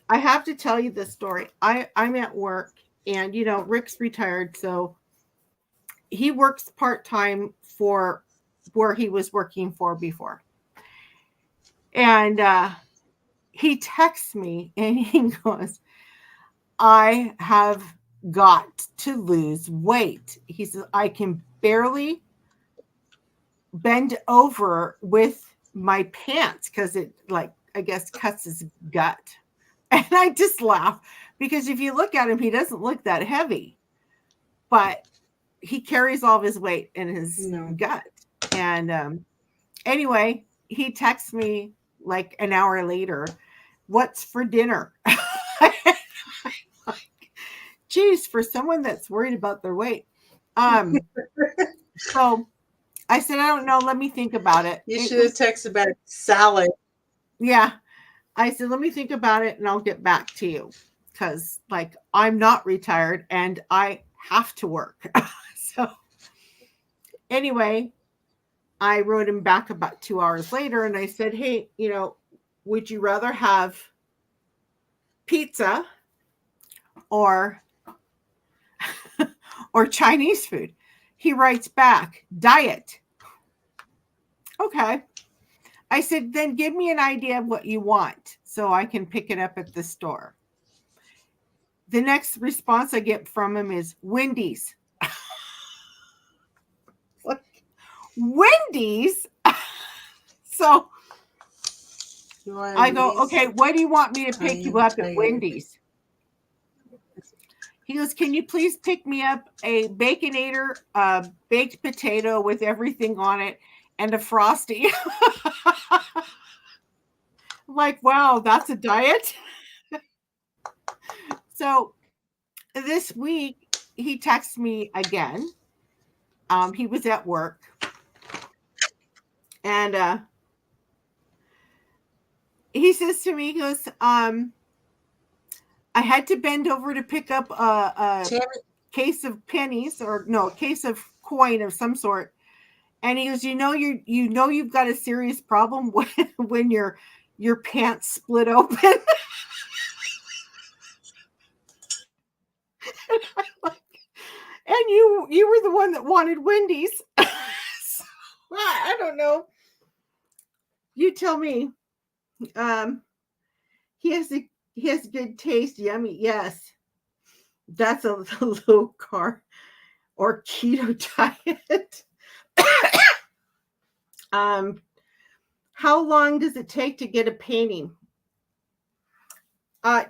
Speaker 2: I have to tell you this story. I'm at work, and Rick's retired, so he works part-time for where he was working for before. And he texts me and he goes, "I have got to lose weight." He says, "I can barely bend over with my pants because it, like, I guess, cuts his gut." And I just laugh because if you look at him, he doesn't look that heavy, but he carries all of his weight in his gut. And anyway, he texts me like an hour later, "What's for dinner?" Geez, for someone that's worried about their weight. So I said, "I don't know. Let me think about it."
Speaker 1: You should have texted about salad.
Speaker 2: Yeah. I said, "Let me think about it and I'll get back to you." Because, like, I'm not retired and I have to work. So anyway, I wrote him back about 2 hours later and I said, "Hey, would you rather have pizza or Chinese food?" He writes back, "Diet." Okay. I said, "Then give me an idea of what you want so I can pick it up at the store." The next response I get from him is Wendy's. Wendy's? So I go, "Okay, what do you want me to pick you up at Wendy's?" He goes, "Can you please pick me up a Baconator, baked potato with everything on it, and a Frosty?" I'm like, wow, that's a diet? So this week, he texts me again. He was at work. And he says to me, he goes, "I had to bend over to pick up a case of pennies, or no, a case of coin of some sort." And he goes, you've got a serious problem when your pants split open." And you were the one that wanted Wendy's. So, I don't know. You tell me. He has good taste. Yummy. Yes. That's a low carb or keto diet. How long does it take to get a painting?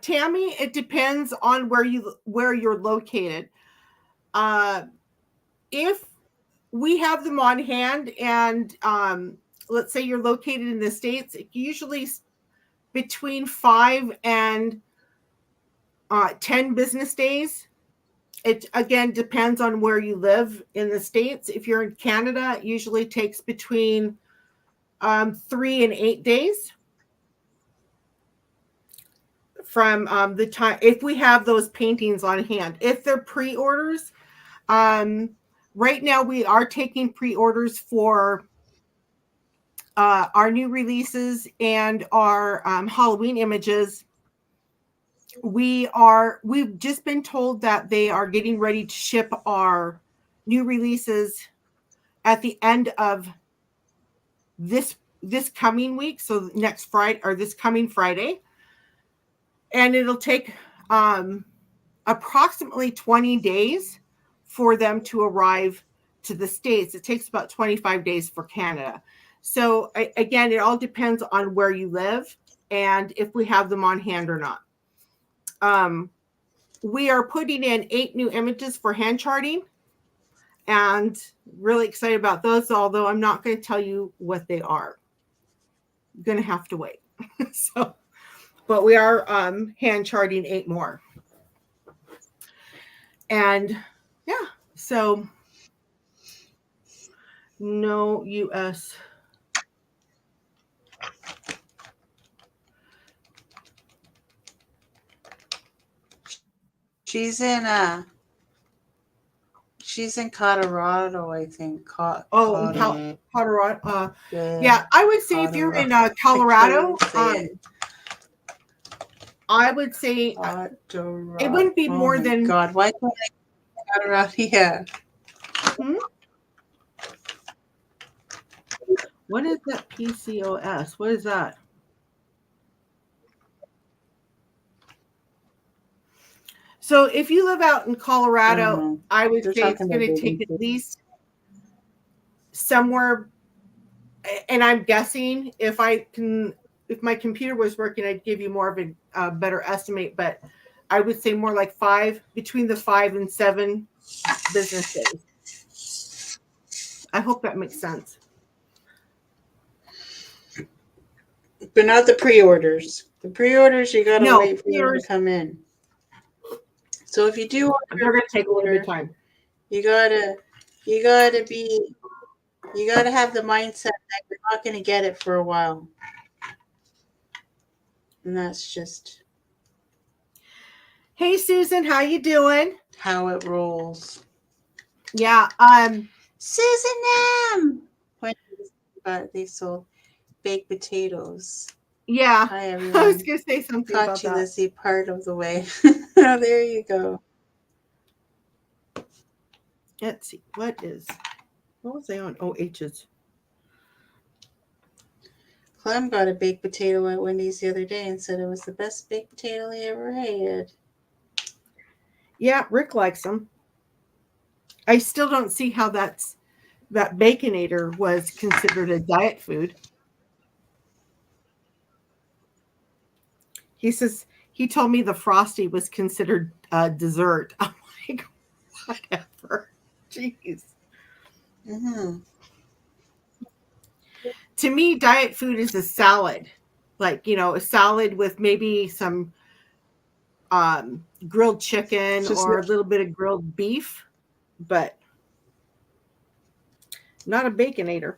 Speaker 2: Tammy, it depends on where you're located. If we have them on hand, and let's say you're located in the States, usually between 5 and 10 business days. It again depends on where you live in the States. If you're in Canada, it usually takes between 3 and 8 days from the time, if we have those paintings on hand. If they're pre-orders, right now we are taking pre-orders for our new releases and our Halloween images. We've just been told that they are getting ready to ship our new releases at the end of this coming week, so next Friday, or this coming Friday. And it'll take approximately 20 days for them to arrive to the States. It takes about 25 days for Canada. So again, it all depends on where you live and if we have them on hand or not. We are putting in 8 new images for hand charting and really excited about those, although I'm not going to tell you what they are. You're going to have to wait. But we are hand charting 8 more. And yeah, so no US.
Speaker 1: She's in Colorado, I think.
Speaker 2: Colorado.
Speaker 1: Yeah,
Speaker 2: Yeah, I would say if you're in Colorado, I would say it wouldn't be more than.
Speaker 1: God, why can't I Colorado? Yeah.
Speaker 2: What is that PCOS? What is that? So if you live out in Colorado, I would say it's going to take at least somewhere, and I'm guessing if my computer was working, I'd give you more of a better estimate, but I would say more like between the 5 and 7 business days. I hope that makes sense.
Speaker 1: But not the pre-orders. The pre-orders, you gotta wait for them to come in. So if you do order,
Speaker 2: they're gonna take a little bit of time.
Speaker 1: You gotta have the mindset that you're not gonna get it for a while. And that's just.
Speaker 2: Hey Susan, how you doing?
Speaker 1: How it rolls.
Speaker 2: Yeah.
Speaker 1: Susan M. When they sold baked potatoes.
Speaker 2: Yeah.
Speaker 1: Hi everyone.
Speaker 2: I was gonna say something about that.
Speaker 1: Lizzie, part of the way. Oh, there you go.
Speaker 2: Let's see. What was I on? Oh, H's.
Speaker 1: Clem got a baked potato at Wendy's the other day and said it was the best baked potato he ever had.
Speaker 2: Yeah, Rick likes them. I still don't see how that Baconator was considered a diet food. He says he told me the Frosty was considered a dessert. I'm like, whatever. Jeez.
Speaker 1: Mm-hmm.
Speaker 2: To me, diet food is a salad. Like, a salad with maybe some grilled chicken or a little bit of grilled beef, but not a Baconator.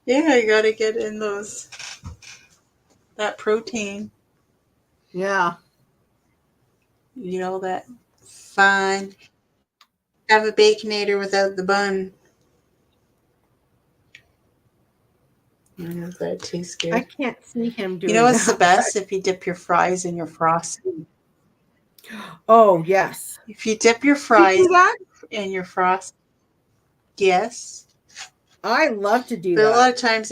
Speaker 1: Yeah, you gotta get in that protein.
Speaker 2: Yeah.
Speaker 1: That fine. Have a Baconator without the bun. I don't know if that tastes good.
Speaker 2: I can't see him doing that.
Speaker 1: What's the best? If you dip your fries in your frosting.
Speaker 2: Oh, yes.
Speaker 1: If you dip your fries in your frost. Yes.
Speaker 2: I love to do that.
Speaker 1: But a lot of times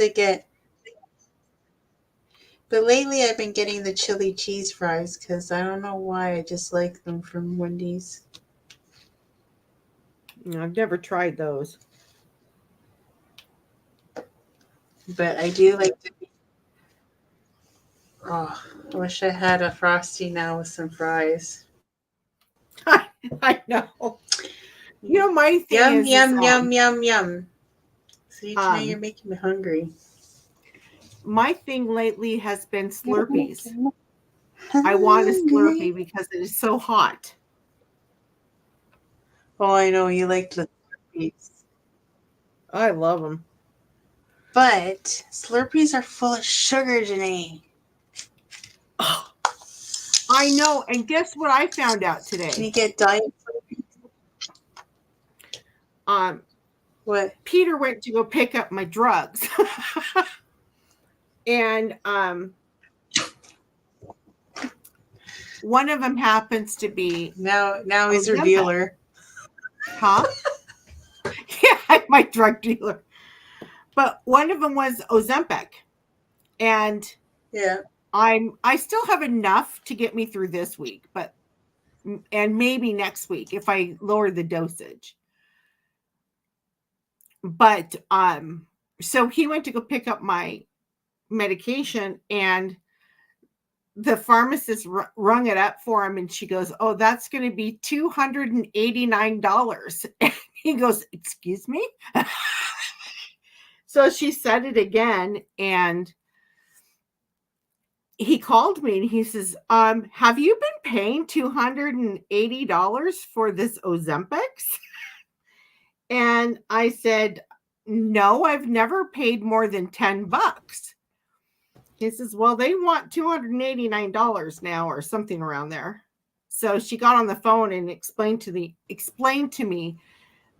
Speaker 1: but lately I've been getting the chili cheese fries because I don't know why. I just like them from Wendy's.
Speaker 2: I've never tried those.
Speaker 1: But I do like to. Oh, I wish I had a Frosty now with some fries.
Speaker 2: I know. My thing is...
Speaker 1: Yum. See, you're making me hungry.
Speaker 2: My thing lately has been Slurpees. I want a Slurpee because it is so hot.
Speaker 1: Oh, I know. You like the Slurpees.
Speaker 2: I love them.
Speaker 1: But Slurpees are full of sugar, Janae.
Speaker 2: Oh, I know. And guess what I found out today?
Speaker 1: Can you get diet Slurpees? What?
Speaker 2: Peter went to go pick up my drugs. And one of them happens to be
Speaker 1: now he's a dealer.
Speaker 2: Huh? Yeah, my drug dealer. But one of them was Ozempic, and
Speaker 1: Yeah.
Speaker 2: I still have enough to get me through this week, but and maybe next week if I lower the dosage. But so he went to go pick up my medication, and the pharmacist rung it up for him, and she goes, "Oh, that's going to be $289." And he goes, "Excuse me?" So she said it again, and he called me and he says, have you been paying $280 for this Ozempic? And I said, no, I've never paid more than $10. He says, well, they want $289 now or something around there. So she got on the phone and explained to me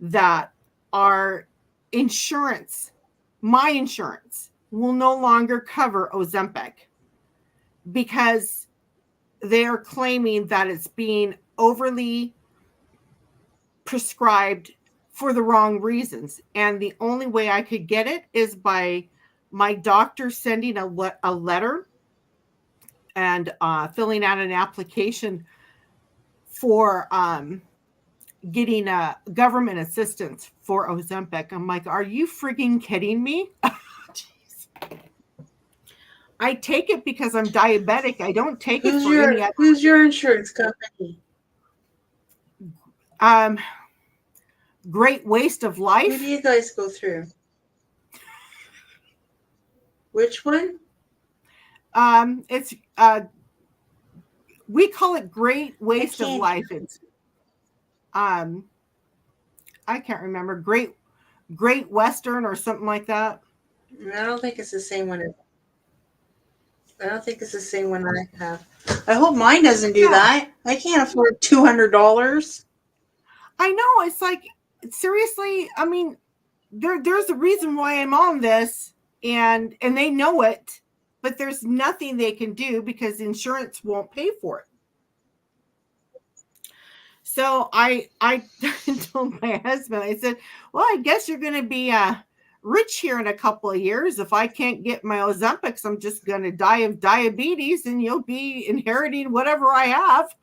Speaker 2: that our insurance, my insurance, will no longer cover Ozempic because they are claiming that it's being overly prescribed for the wrong reasons. And the only way I could get it is by my doctor sending a letter and filling out an application for getting government assistance for Ozempic. I'm like, are you freaking kidding me? I take it because I'm diabetic. I don't take it for any other.
Speaker 1: Who's your insurance company?
Speaker 2: Great waste of life.
Speaker 1: Who do you guys go through? Which one?
Speaker 2: It's we call it great waste of life. It's I can't remember, Great Western or something like that.
Speaker 1: I don't think it's the same one. I don't think it's the same one I have. I hope mine doesn't do that. I can't afford $200.
Speaker 2: I know. It's like, seriously, I mean, there's a reason why I'm on this, and they know it, but there's nothing they can do because insurance won't pay for it. So I told my husband, I said, well, I guess you're going to be rich here in a couple of years. If I can't get my Ozempics, I'm just going to die of diabetes, and you'll be inheriting whatever I have.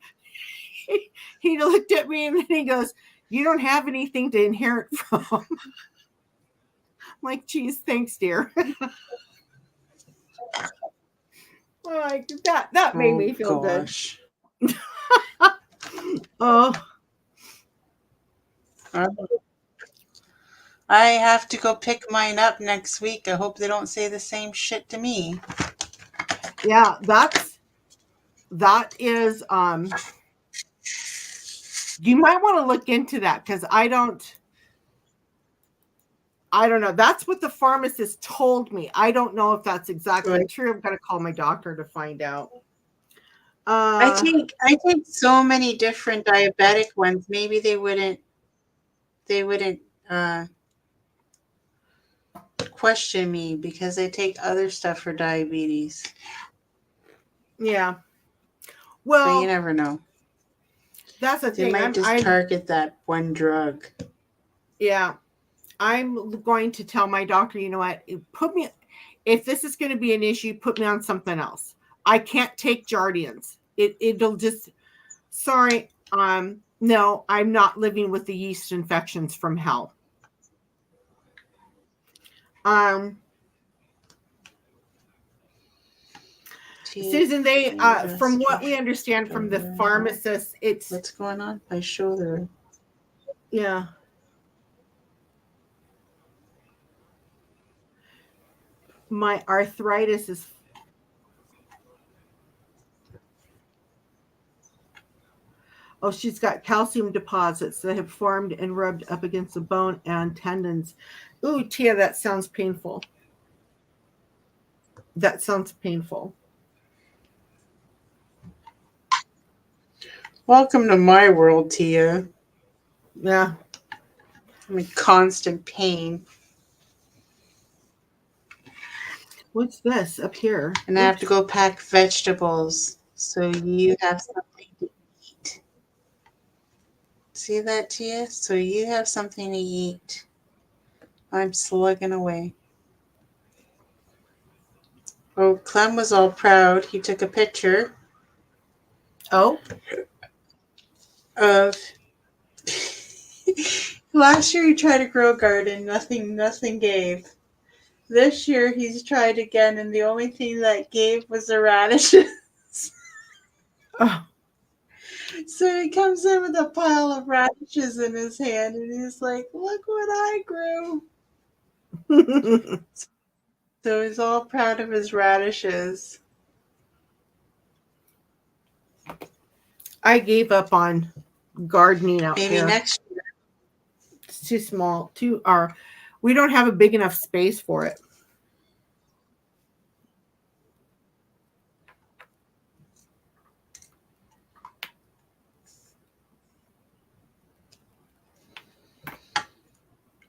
Speaker 2: He looked at me and then he goes, you don't have anything to inherit from. I'm like, geez, thanks, dear. Like that made me feel
Speaker 1: gosh.
Speaker 2: good. Oh.
Speaker 1: I have to go pick mine up next week. I hope they don't say the same shit to me.
Speaker 2: Yeah, that is you might want to look into that because I don't know. That's what the pharmacist told me. I don't know if that's exactly true. I'm going to call my doctor to find out.
Speaker 1: I take so many different diabetic ones. Maybe they wouldn't question me because I take other stuff for diabetes.
Speaker 2: Yeah. Well,
Speaker 1: but you never know.
Speaker 2: That's the thing.
Speaker 1: They might just target that one drug.
Speaker 2: Yeah. I'm going to tell my doctor, you know what, if this is going to be an issue, put me on something else. I can't take Jardians. It'll just, sorry. No, I'm not living with the yeast infections from hell. Susan, they from what we understand from the pharmacist, it's
Speaker 1: what's going on? My shoulder.
Speaker 2: Yeah. My arthritis is she's got calcium deposits that have formed and rubbed up against the bone and tendons. Ooh, Tia, that sounds painful. That sounds painful.
Speaker 1: Welcome to my world, Tia.
Speaker 2: Yeah.
Speaker 1: I'm in constant pain.
Speaker 2: What's this up here?
Speaker 1: And I have to go pack vegetables so you have something to eat. See that, Tia? So you have something to eat. I'm slugging away. Oh, Clem was all proud. He took a picture
Speaker 2: Oh,
Speaker 1: of last year he tried to grow a garden, nothing gave. This year he's tried again and the only thing that gave was the radishes.
Speaker 2: oh.
Speaker 1: So he comes in with a pile of radishes in his hand and he's like, look what I grew. So he's all proud of his radishes.
Speaker 2: I gave up on gardening out
Speaker 1: Maybe
Speaker 2: here.
Speaker 1: next year.
Speaker 2: It's too small. We don't have a big enough space for it.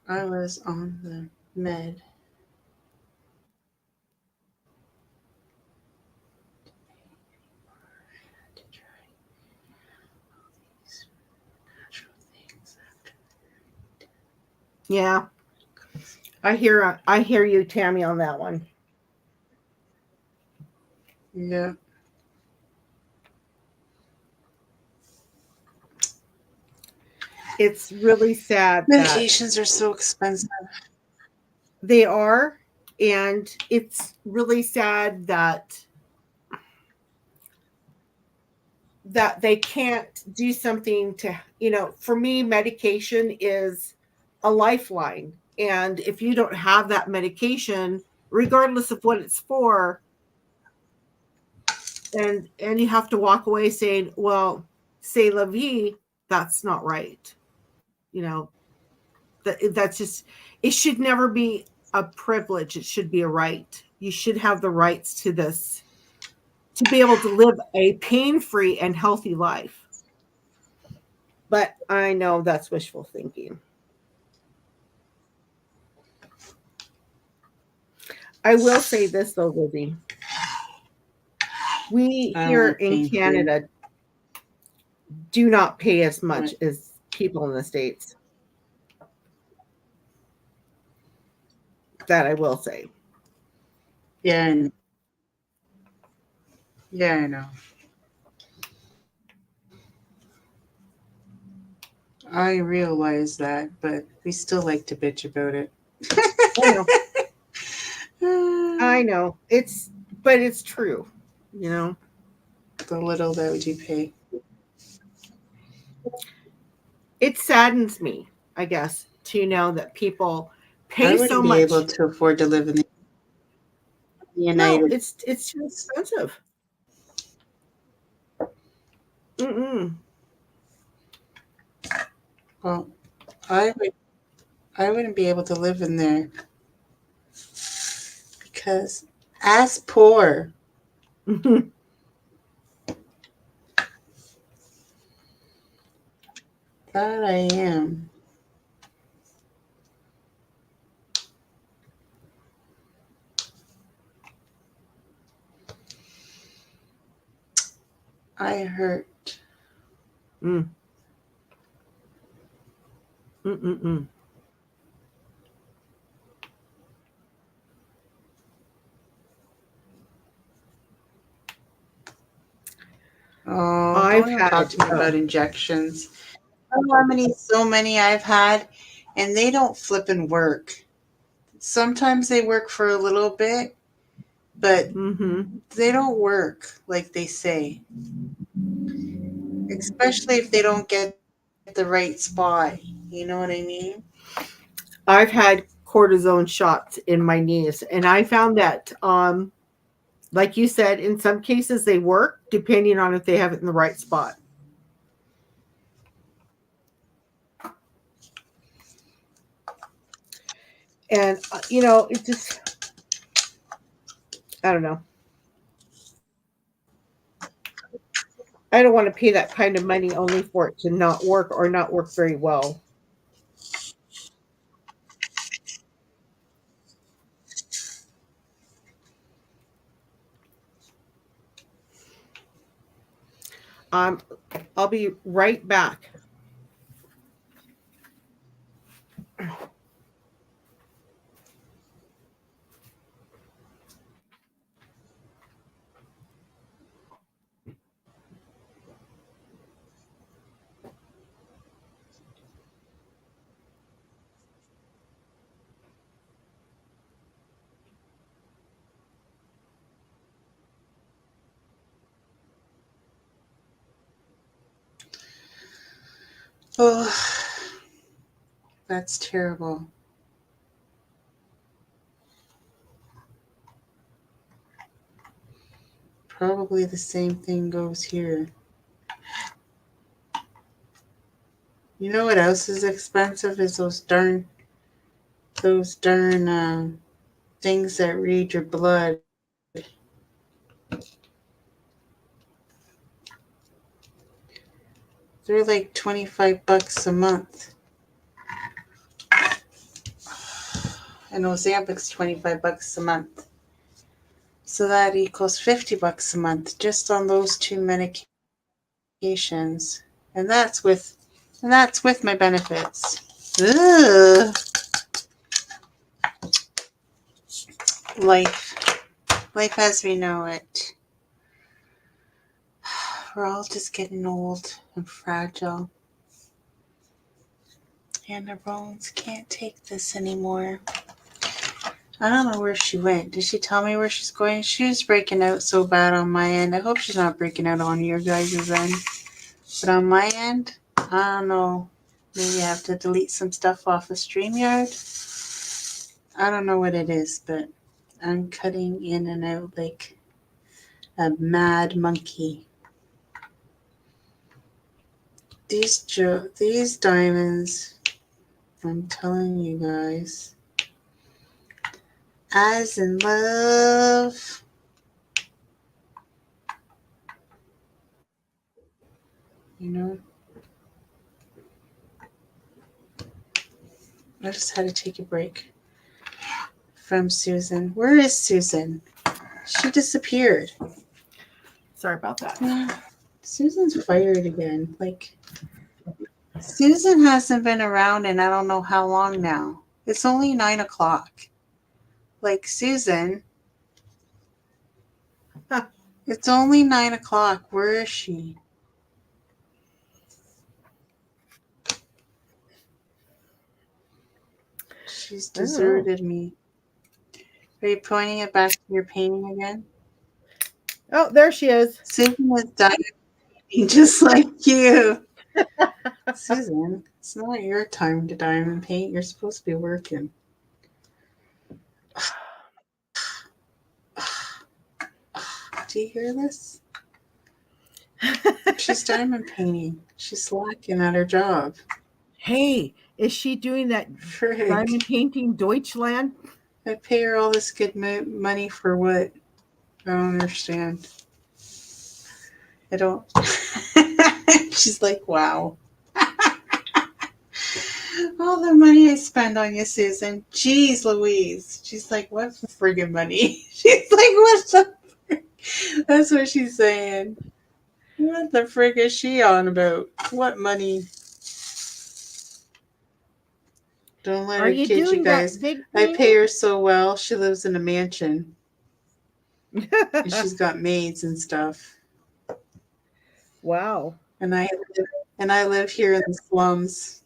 Speaker 1: I was on the med. To try all these natural things after.
Speaker 2: Yeah. I hear you, Tammy, on that one.
Speaker 1: Yeah.
Speaker 2: It's really sad that
Speaker 1: Medications are so expensive.
Speaker 2: they are, and it's really sad that they can't do something to, for me, medication is a lifeline. And if you don't have that medication, regardless of what it's for, and you have to walk away saying, well, c'est la vie, that's not right. You know, that's just, it should never be a privilege. It should be a right. You should have the rights to this, to be able to live a pain-free and healthy life. But I know that's wishful thinking. I will say this though, Lizzie. We
Speaker 1: I don't
Speaker 2: here
Speaker 1: like
Speaker 2: in
Speaker 1: pain free.
Speaker 2: Canada do not pay as much
Speaker 1: What?
Speaker 2: as people in the States. That I will say.
Speaker 1: Yeah, I know. Yeah, I know. I realize that, but we still like to bitch about it.
Speaker 2: I know. I know. But it's true, you know.
Speaker 1: The little that we do pay.
Speaker 2: It saddens me, I guess, to know that people
Speaker 1: I
Speaker 2: pay so
Speaker 1: wouldn't be able
Speaker 2: much.
Speaker 1: to afford to live in the
Speaker 2: No,
Speaker 1: United.
Speaker 2: it's too expensive. Mm-mm.
Speaker 1: Well, I would. I wouldn't be able to live in there because, as poor, that I am, I hurt.
Speaker 2: Mm. Mm-mm-mm.
Speaker 1: Oh,
Speaker 2: I've
Speaker 1: don't even
Speaker 2: had
Speaker 1: talk to me about injections. I know how many, so many I've had, and they don't flip and work. Sometimes they work for a little bit, but
Speaker 2: mm-hmm.
Speaker 1: they don't work like they say, especially if they don't get the right spot. You know what I mean?
Speaker 2: I've had cortisone shots in my knees, and I found that, like you said, in some cases they work depending on if they have it in the right spot. And it just, I don't know. I don't want to pay that kind of money only for it to not work or not work very well. Um, I'll be right back.
Speaker 1: Oh, that's terrible. Probably the same thing goes here. You know what else is expensive is those darn things that read your blood. They're like $25 a month. And Ozempic's $25 a month. So that equals $50 a month just on those two medications. And that's with my benefits. Ugh. Life. Life as we know it. We're all just getting old and fragile. And our bones can't take this anymore. I don't know where she went. Did she tell me where she's going? She was breaking out so bad on my end. I hope she's not breaking out on your guys' end. But on my end, I don't know. Maybe I have to delete some stuff off of StreamYard. I don't know what it is, but I'm cutting in and out like a mad monkey. These diamonds, I'm telling you guys, as in love. You know, I just had to take a break from Susan. Where is Susan? She disappeared.
Speaker 2: Sorry about that.
Speaker 1: Susan's fired again. Like, Susan hasn't been around in I don't know how long now. It's only 9 o'clock. Like, Susan, it's only 9 o'clock. Where is she? She's deserted me. Are you pointing it back to your painting again?
Speaker 2: Oh, there she is.
Speaker 1: Susan is dying just like you. Susan, it's not your time to diamond paint. You're supposed to be working. Do you hear this? She's diamond painting. She's slacking at her job.
Speaker 2: Hey, is she doing that
Speaker 1: Frig.
Speaker 2: diamond painting Deutschland?
Speaker 1: I pay her all this good money for what? I don't understand. I don't. She's like, wow. All the money I spend on you, Susan. Jeez Louise. She's like, what friggin' money? She's like, what the frig? That's what she's saying. What the frig is she on about? What money? Don't let
Speaker 2: Are
Speaker 1: her
Speaker 2: you
Speaker 1: kid you
Speaker 2: doing
Speaker 1: guys.
Speaker 2: that big
Speaker 1: I
Speaker 2: painting?
Speaker 1: pay her so well. She lives in a mansion. And she's got maids and stuff.
Speaker 2: Wow.
Speaker 1: And I live here in the slums.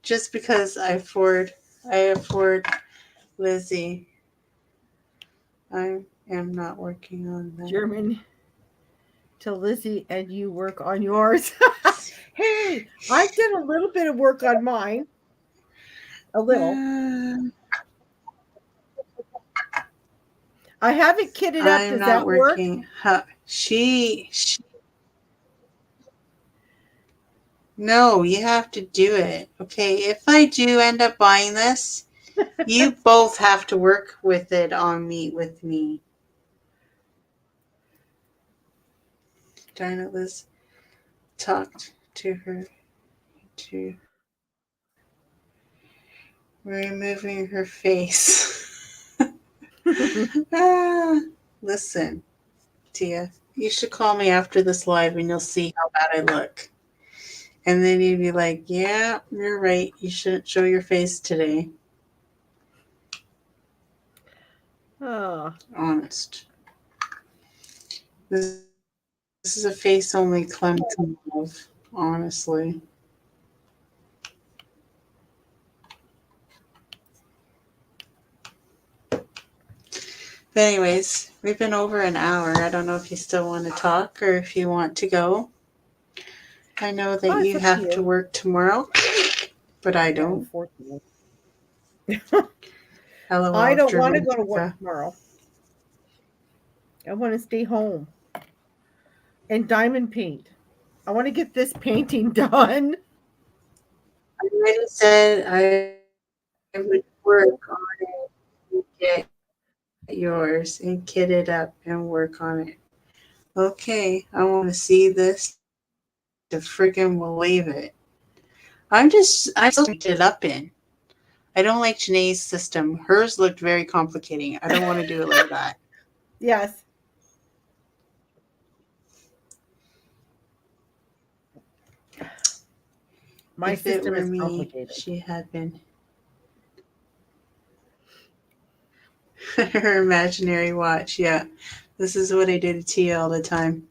Speaker 1: Just because I afford Lizzie. I am not working on that.
Speaker 2: German to Lizzie and you work on yours. Hey, I did a little bit of work on mine. A little. I have it kitted up.
Speaker 1: I'm
Speaker 2: Does
Speaker 1: not
Speaker 2: that work?
Speaker 1: working. She No, you have to do it. Okay, if I do end up buying this, you both have to work with it on me with me. Darn it, Liz talked to her to removing her face. Listen, Tia, you should call me after this live and you'll see how bad I look. And then you'd be like, yeah, you're right. You shouldn't show your face today.
Speaker 2: Oh.
Speaker 1: Honest. This is a face only Clemson love, honestly. But anyways, we've been over an hour. I don't know if you still want to talk or if you want to go. I know that
Speaker 2: Oh, it's
Speaker 1: you
Speaker 2: up to
Speaker 1: have to
Speaker 2: you.
Speaker 1: work tomorrow, but I
Speaker 2: Yeah,
Speaker 1: don't.
Speaker 2: unfortunately. I
Speaker 1: LOL,
Speaker 2: don't want to
Speaker 1: German
Speaker 2: go to work
Speaker 1: Kaka.
Speaker 2: tomorrow. I want to stay home and diamond paint. I want to get this painting done.
Speaker 1: I already said I would work on it and get yours and kit it up and work on it. Okay, I want to see this to friggin' believe it. I'm still trying to get it up in. I don't like Janae's system. Hers looked very complicating. I don't want to do it like that.
Speaker 2: Yes. My
Speaker 1: If it
Speaker 2: system
Speaker 1: were
Speaker 2: is
Speaker 1: me,
Speaker 2: complicated.
Speaker 1: she had been her imaginary watch. Yeah, this is what I do to Tia all the time.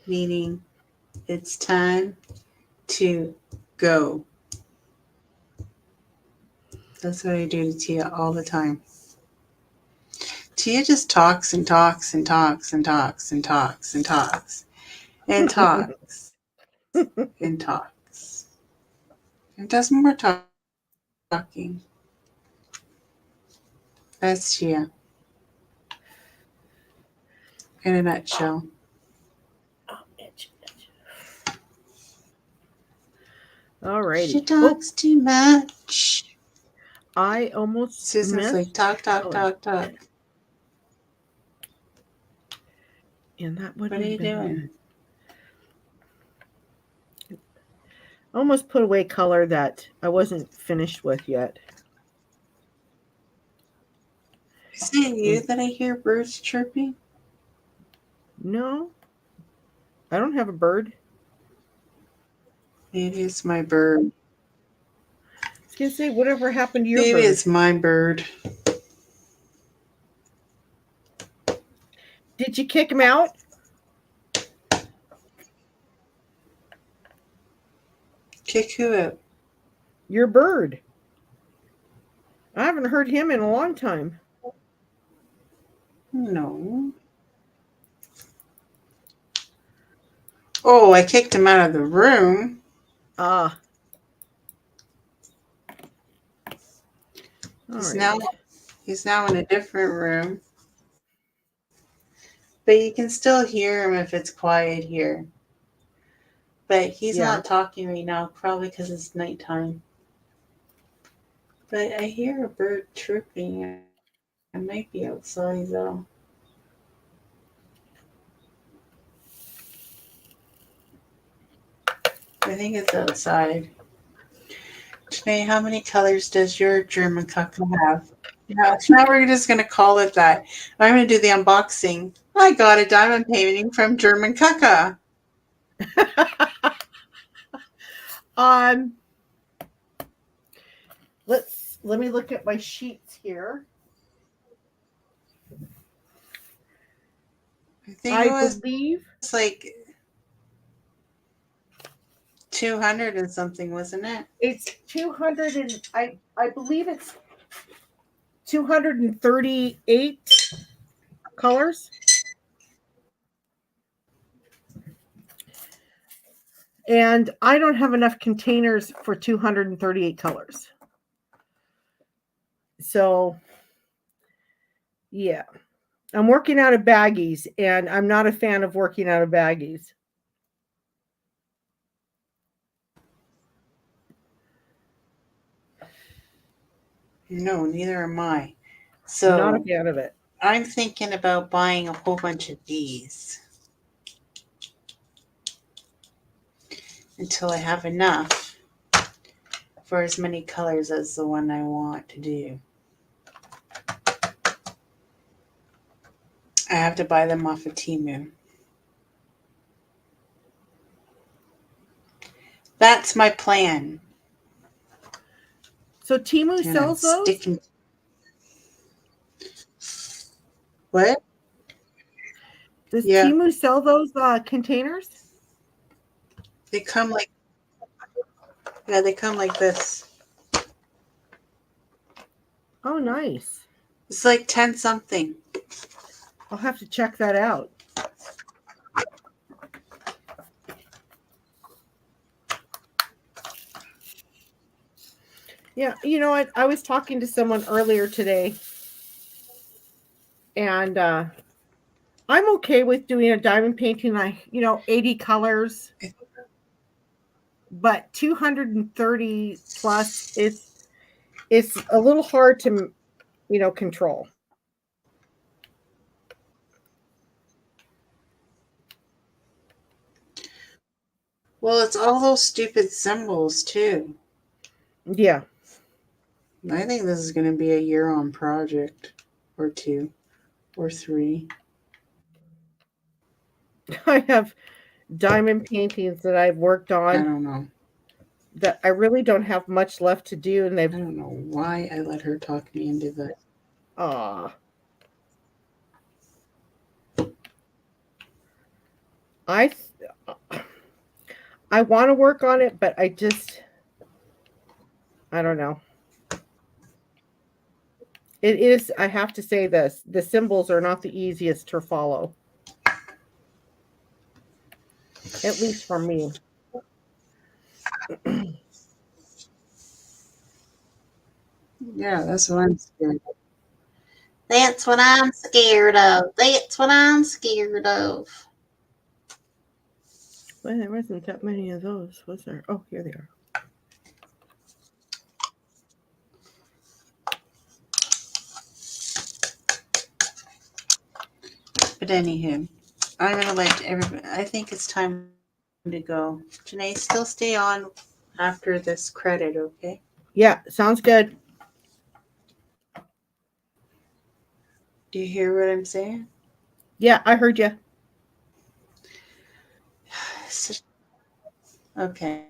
Speaker 1: Meaning, it's time to go. That's what I do to Tia all the time. Tia just talks and talks and talks and talks and talks and talks and talks and talks and does more talking. That's Tia in a nutshell. She
Speaker 2: Alrighty. Oh,
Speaker 1: talks too much.
Speaker 2: I almost
Speaker 1: Susan's like,
Speaker 2: missed.
Speaker 1: talk, talk,
Speaker 2: Oh,
Speaker 1: talk, talk.
Speaker 2: and that would
Speaker 1: What are
Speaker 2: have
Speaker 1: you doing?
Speaker 2: been. I almost put away color that I wasn't finished with yet.
Speaker 1: Is it you
Speaker 2: And
Speaker 1: that I hear birds chirping?
Speaker 2: no, I don't have a bird.
Speaker 1: Maybe it's my bird.
Speaker 2: I was gonna say, whatever happened to your
Speaker 1: Maybe
Speaker 2: bird?
Speaker 1: it's my bird.
Speaker 2: Did you kick him out?
Speaker 1: Kick who out?
Speaker 2: Your bird. I haven't heard him in a long time.
Speaker 1: No. Oh, I kicked him out of the room.
Speaker 2: Ah, all
Speaker 1: He's
Speaker 2: right.
Speaker 1: now he's now in a different room. But you can still hear him if it's quiet here. But he's
Speaker 2: Yeah.
Speaker 1: not talking right now, probably because it's nighttime. But I hear a bird chirping. I might be outside though. I think it's outside. Janae, how many colors does your German cuckoo have? Yeah, so now we're just gonna call it that. I'm gonna do the unboxing. I got a diamond painting from German Kaka.
Speaker 2: um, let me look at my sheets here.
Speaker 1: I think it
Speaker 2: I
Speaker 1: was like
Speaker 2: believe
Speaker 1: 200 and something, wasn't it?
Speaker 2: it's 200 and I believe it's 238 colors. And I don't have enough containers for 238 colors. So, yeah. I'm working out of baggies, and I'm not a fan of working out of baggies.
Speaker 1: No, neither am I.
Speaker 2: Not a
Speaker 1: So
Speaker 2: fan of it.
Speaker 1: I'm thinking about buying a whole bunch of these until I have enough for as many colors as the one I want to do. I have to buy them off of Temu. That's my plan.
Speaker 2: So Timu
Speaker 1: And I'm
Speaker 2: sells those?
Speaker 1: sticking. What?
Speaker 2: Does
Speaker 1: Yeah,
Speaker 2: Timu sell those containers?
Speaker 1: they come like yeah, they come like this.
Speaker 2: Oh, nice.
Speaker 1: It's like 10 something.
Speaker 2: I'll have to check that out. Yeah, you know what? I was talking to someone earlier today, and I'm okay with doing a diamond painting, like 80 colors, but 230 plus, it's a little hard to control.
Speaker 1: Well, it's all those stupid symbols too.
Speaker 2: Yeah.
Speaker 1: I think this is going to be a year-on project, or 2, or 3.
Speaker 2: I have diamond paintings that I've worked
Speaker 1: I
Speaker 2: on
Speaker 1: don't know.
Speaker 2: that I really don't have much left to do, and
Speaker 1: I
Speaker 2: they've
Speaker 1: don't know why I let her talk me into that.
Speaker 2: ah I I want to work on it, but I don't know. It is, I have to say this, the symbols are not the easiest to follow, at least for me.
Speaker 1: Yeah, that's what I'm scared of. That's what I'm scared of. That's what I'm scared of.
Speaker 2: Well, there wasn't that many of those, was there? Oh, here they are.
Speaker 1: But anywho, I'm going to let everybody, I think it's time to go. Janae, still stay on after this credit, okay?
Speaker 2: Yeah, sounds good.
Speaker 1: Do you hear what I'm saying?
Speaker 2: Yeah, I heard you.
Speaker 1: Okay.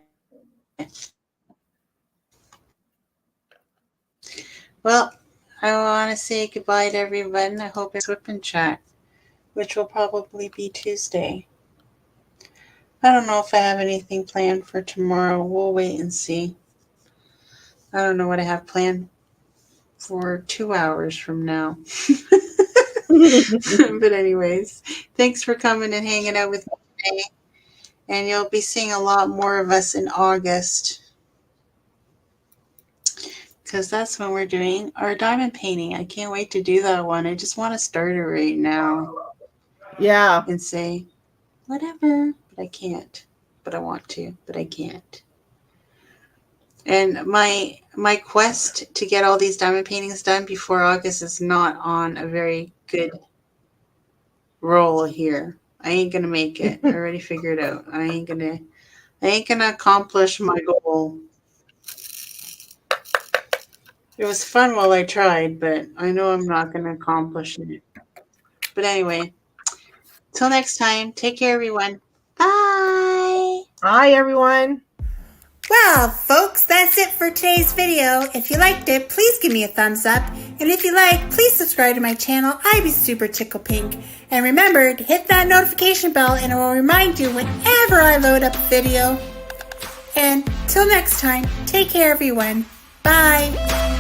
Speaker 1: Well, I want to say goodbye to everyone. I hope it's whip and chat, which will probably be Tuesday. I don't know if I have anything planned for tomorrow. We'll wait and see. I don't know what I have planned for 2 hours from now. But anyways, thanks for coming and hanging out with me today. And you'll be seeing a lot more of us in August, because that's when we're doing our diamond painting. I can't wait to do that one. I just want to start it right now
Speaker 2: Yeah.
Speaker 1: and say, whatever, but I can't. But I want to, but I can't. And my quest to get all these diamond paintings done before August is not on a very good roll here. I ain't gonna make it. I already figured out. I ain't gonna accomplish my goal. It was fun while I tried, but I know I'm not gonna accomplish it. But anyway, till next time, take care everyone. Bye.
Speaker 2: Hi, everyone.
Speaker 1: Well, folks, that's it for today's video. If you liked it, please give me a thumbs up. And if you like, please subscribe to my channel. I'd be super tickle pink. And remember to hit that notification bell and it will remind you whenever I load up a video. And till next time, take care everyone. Bye.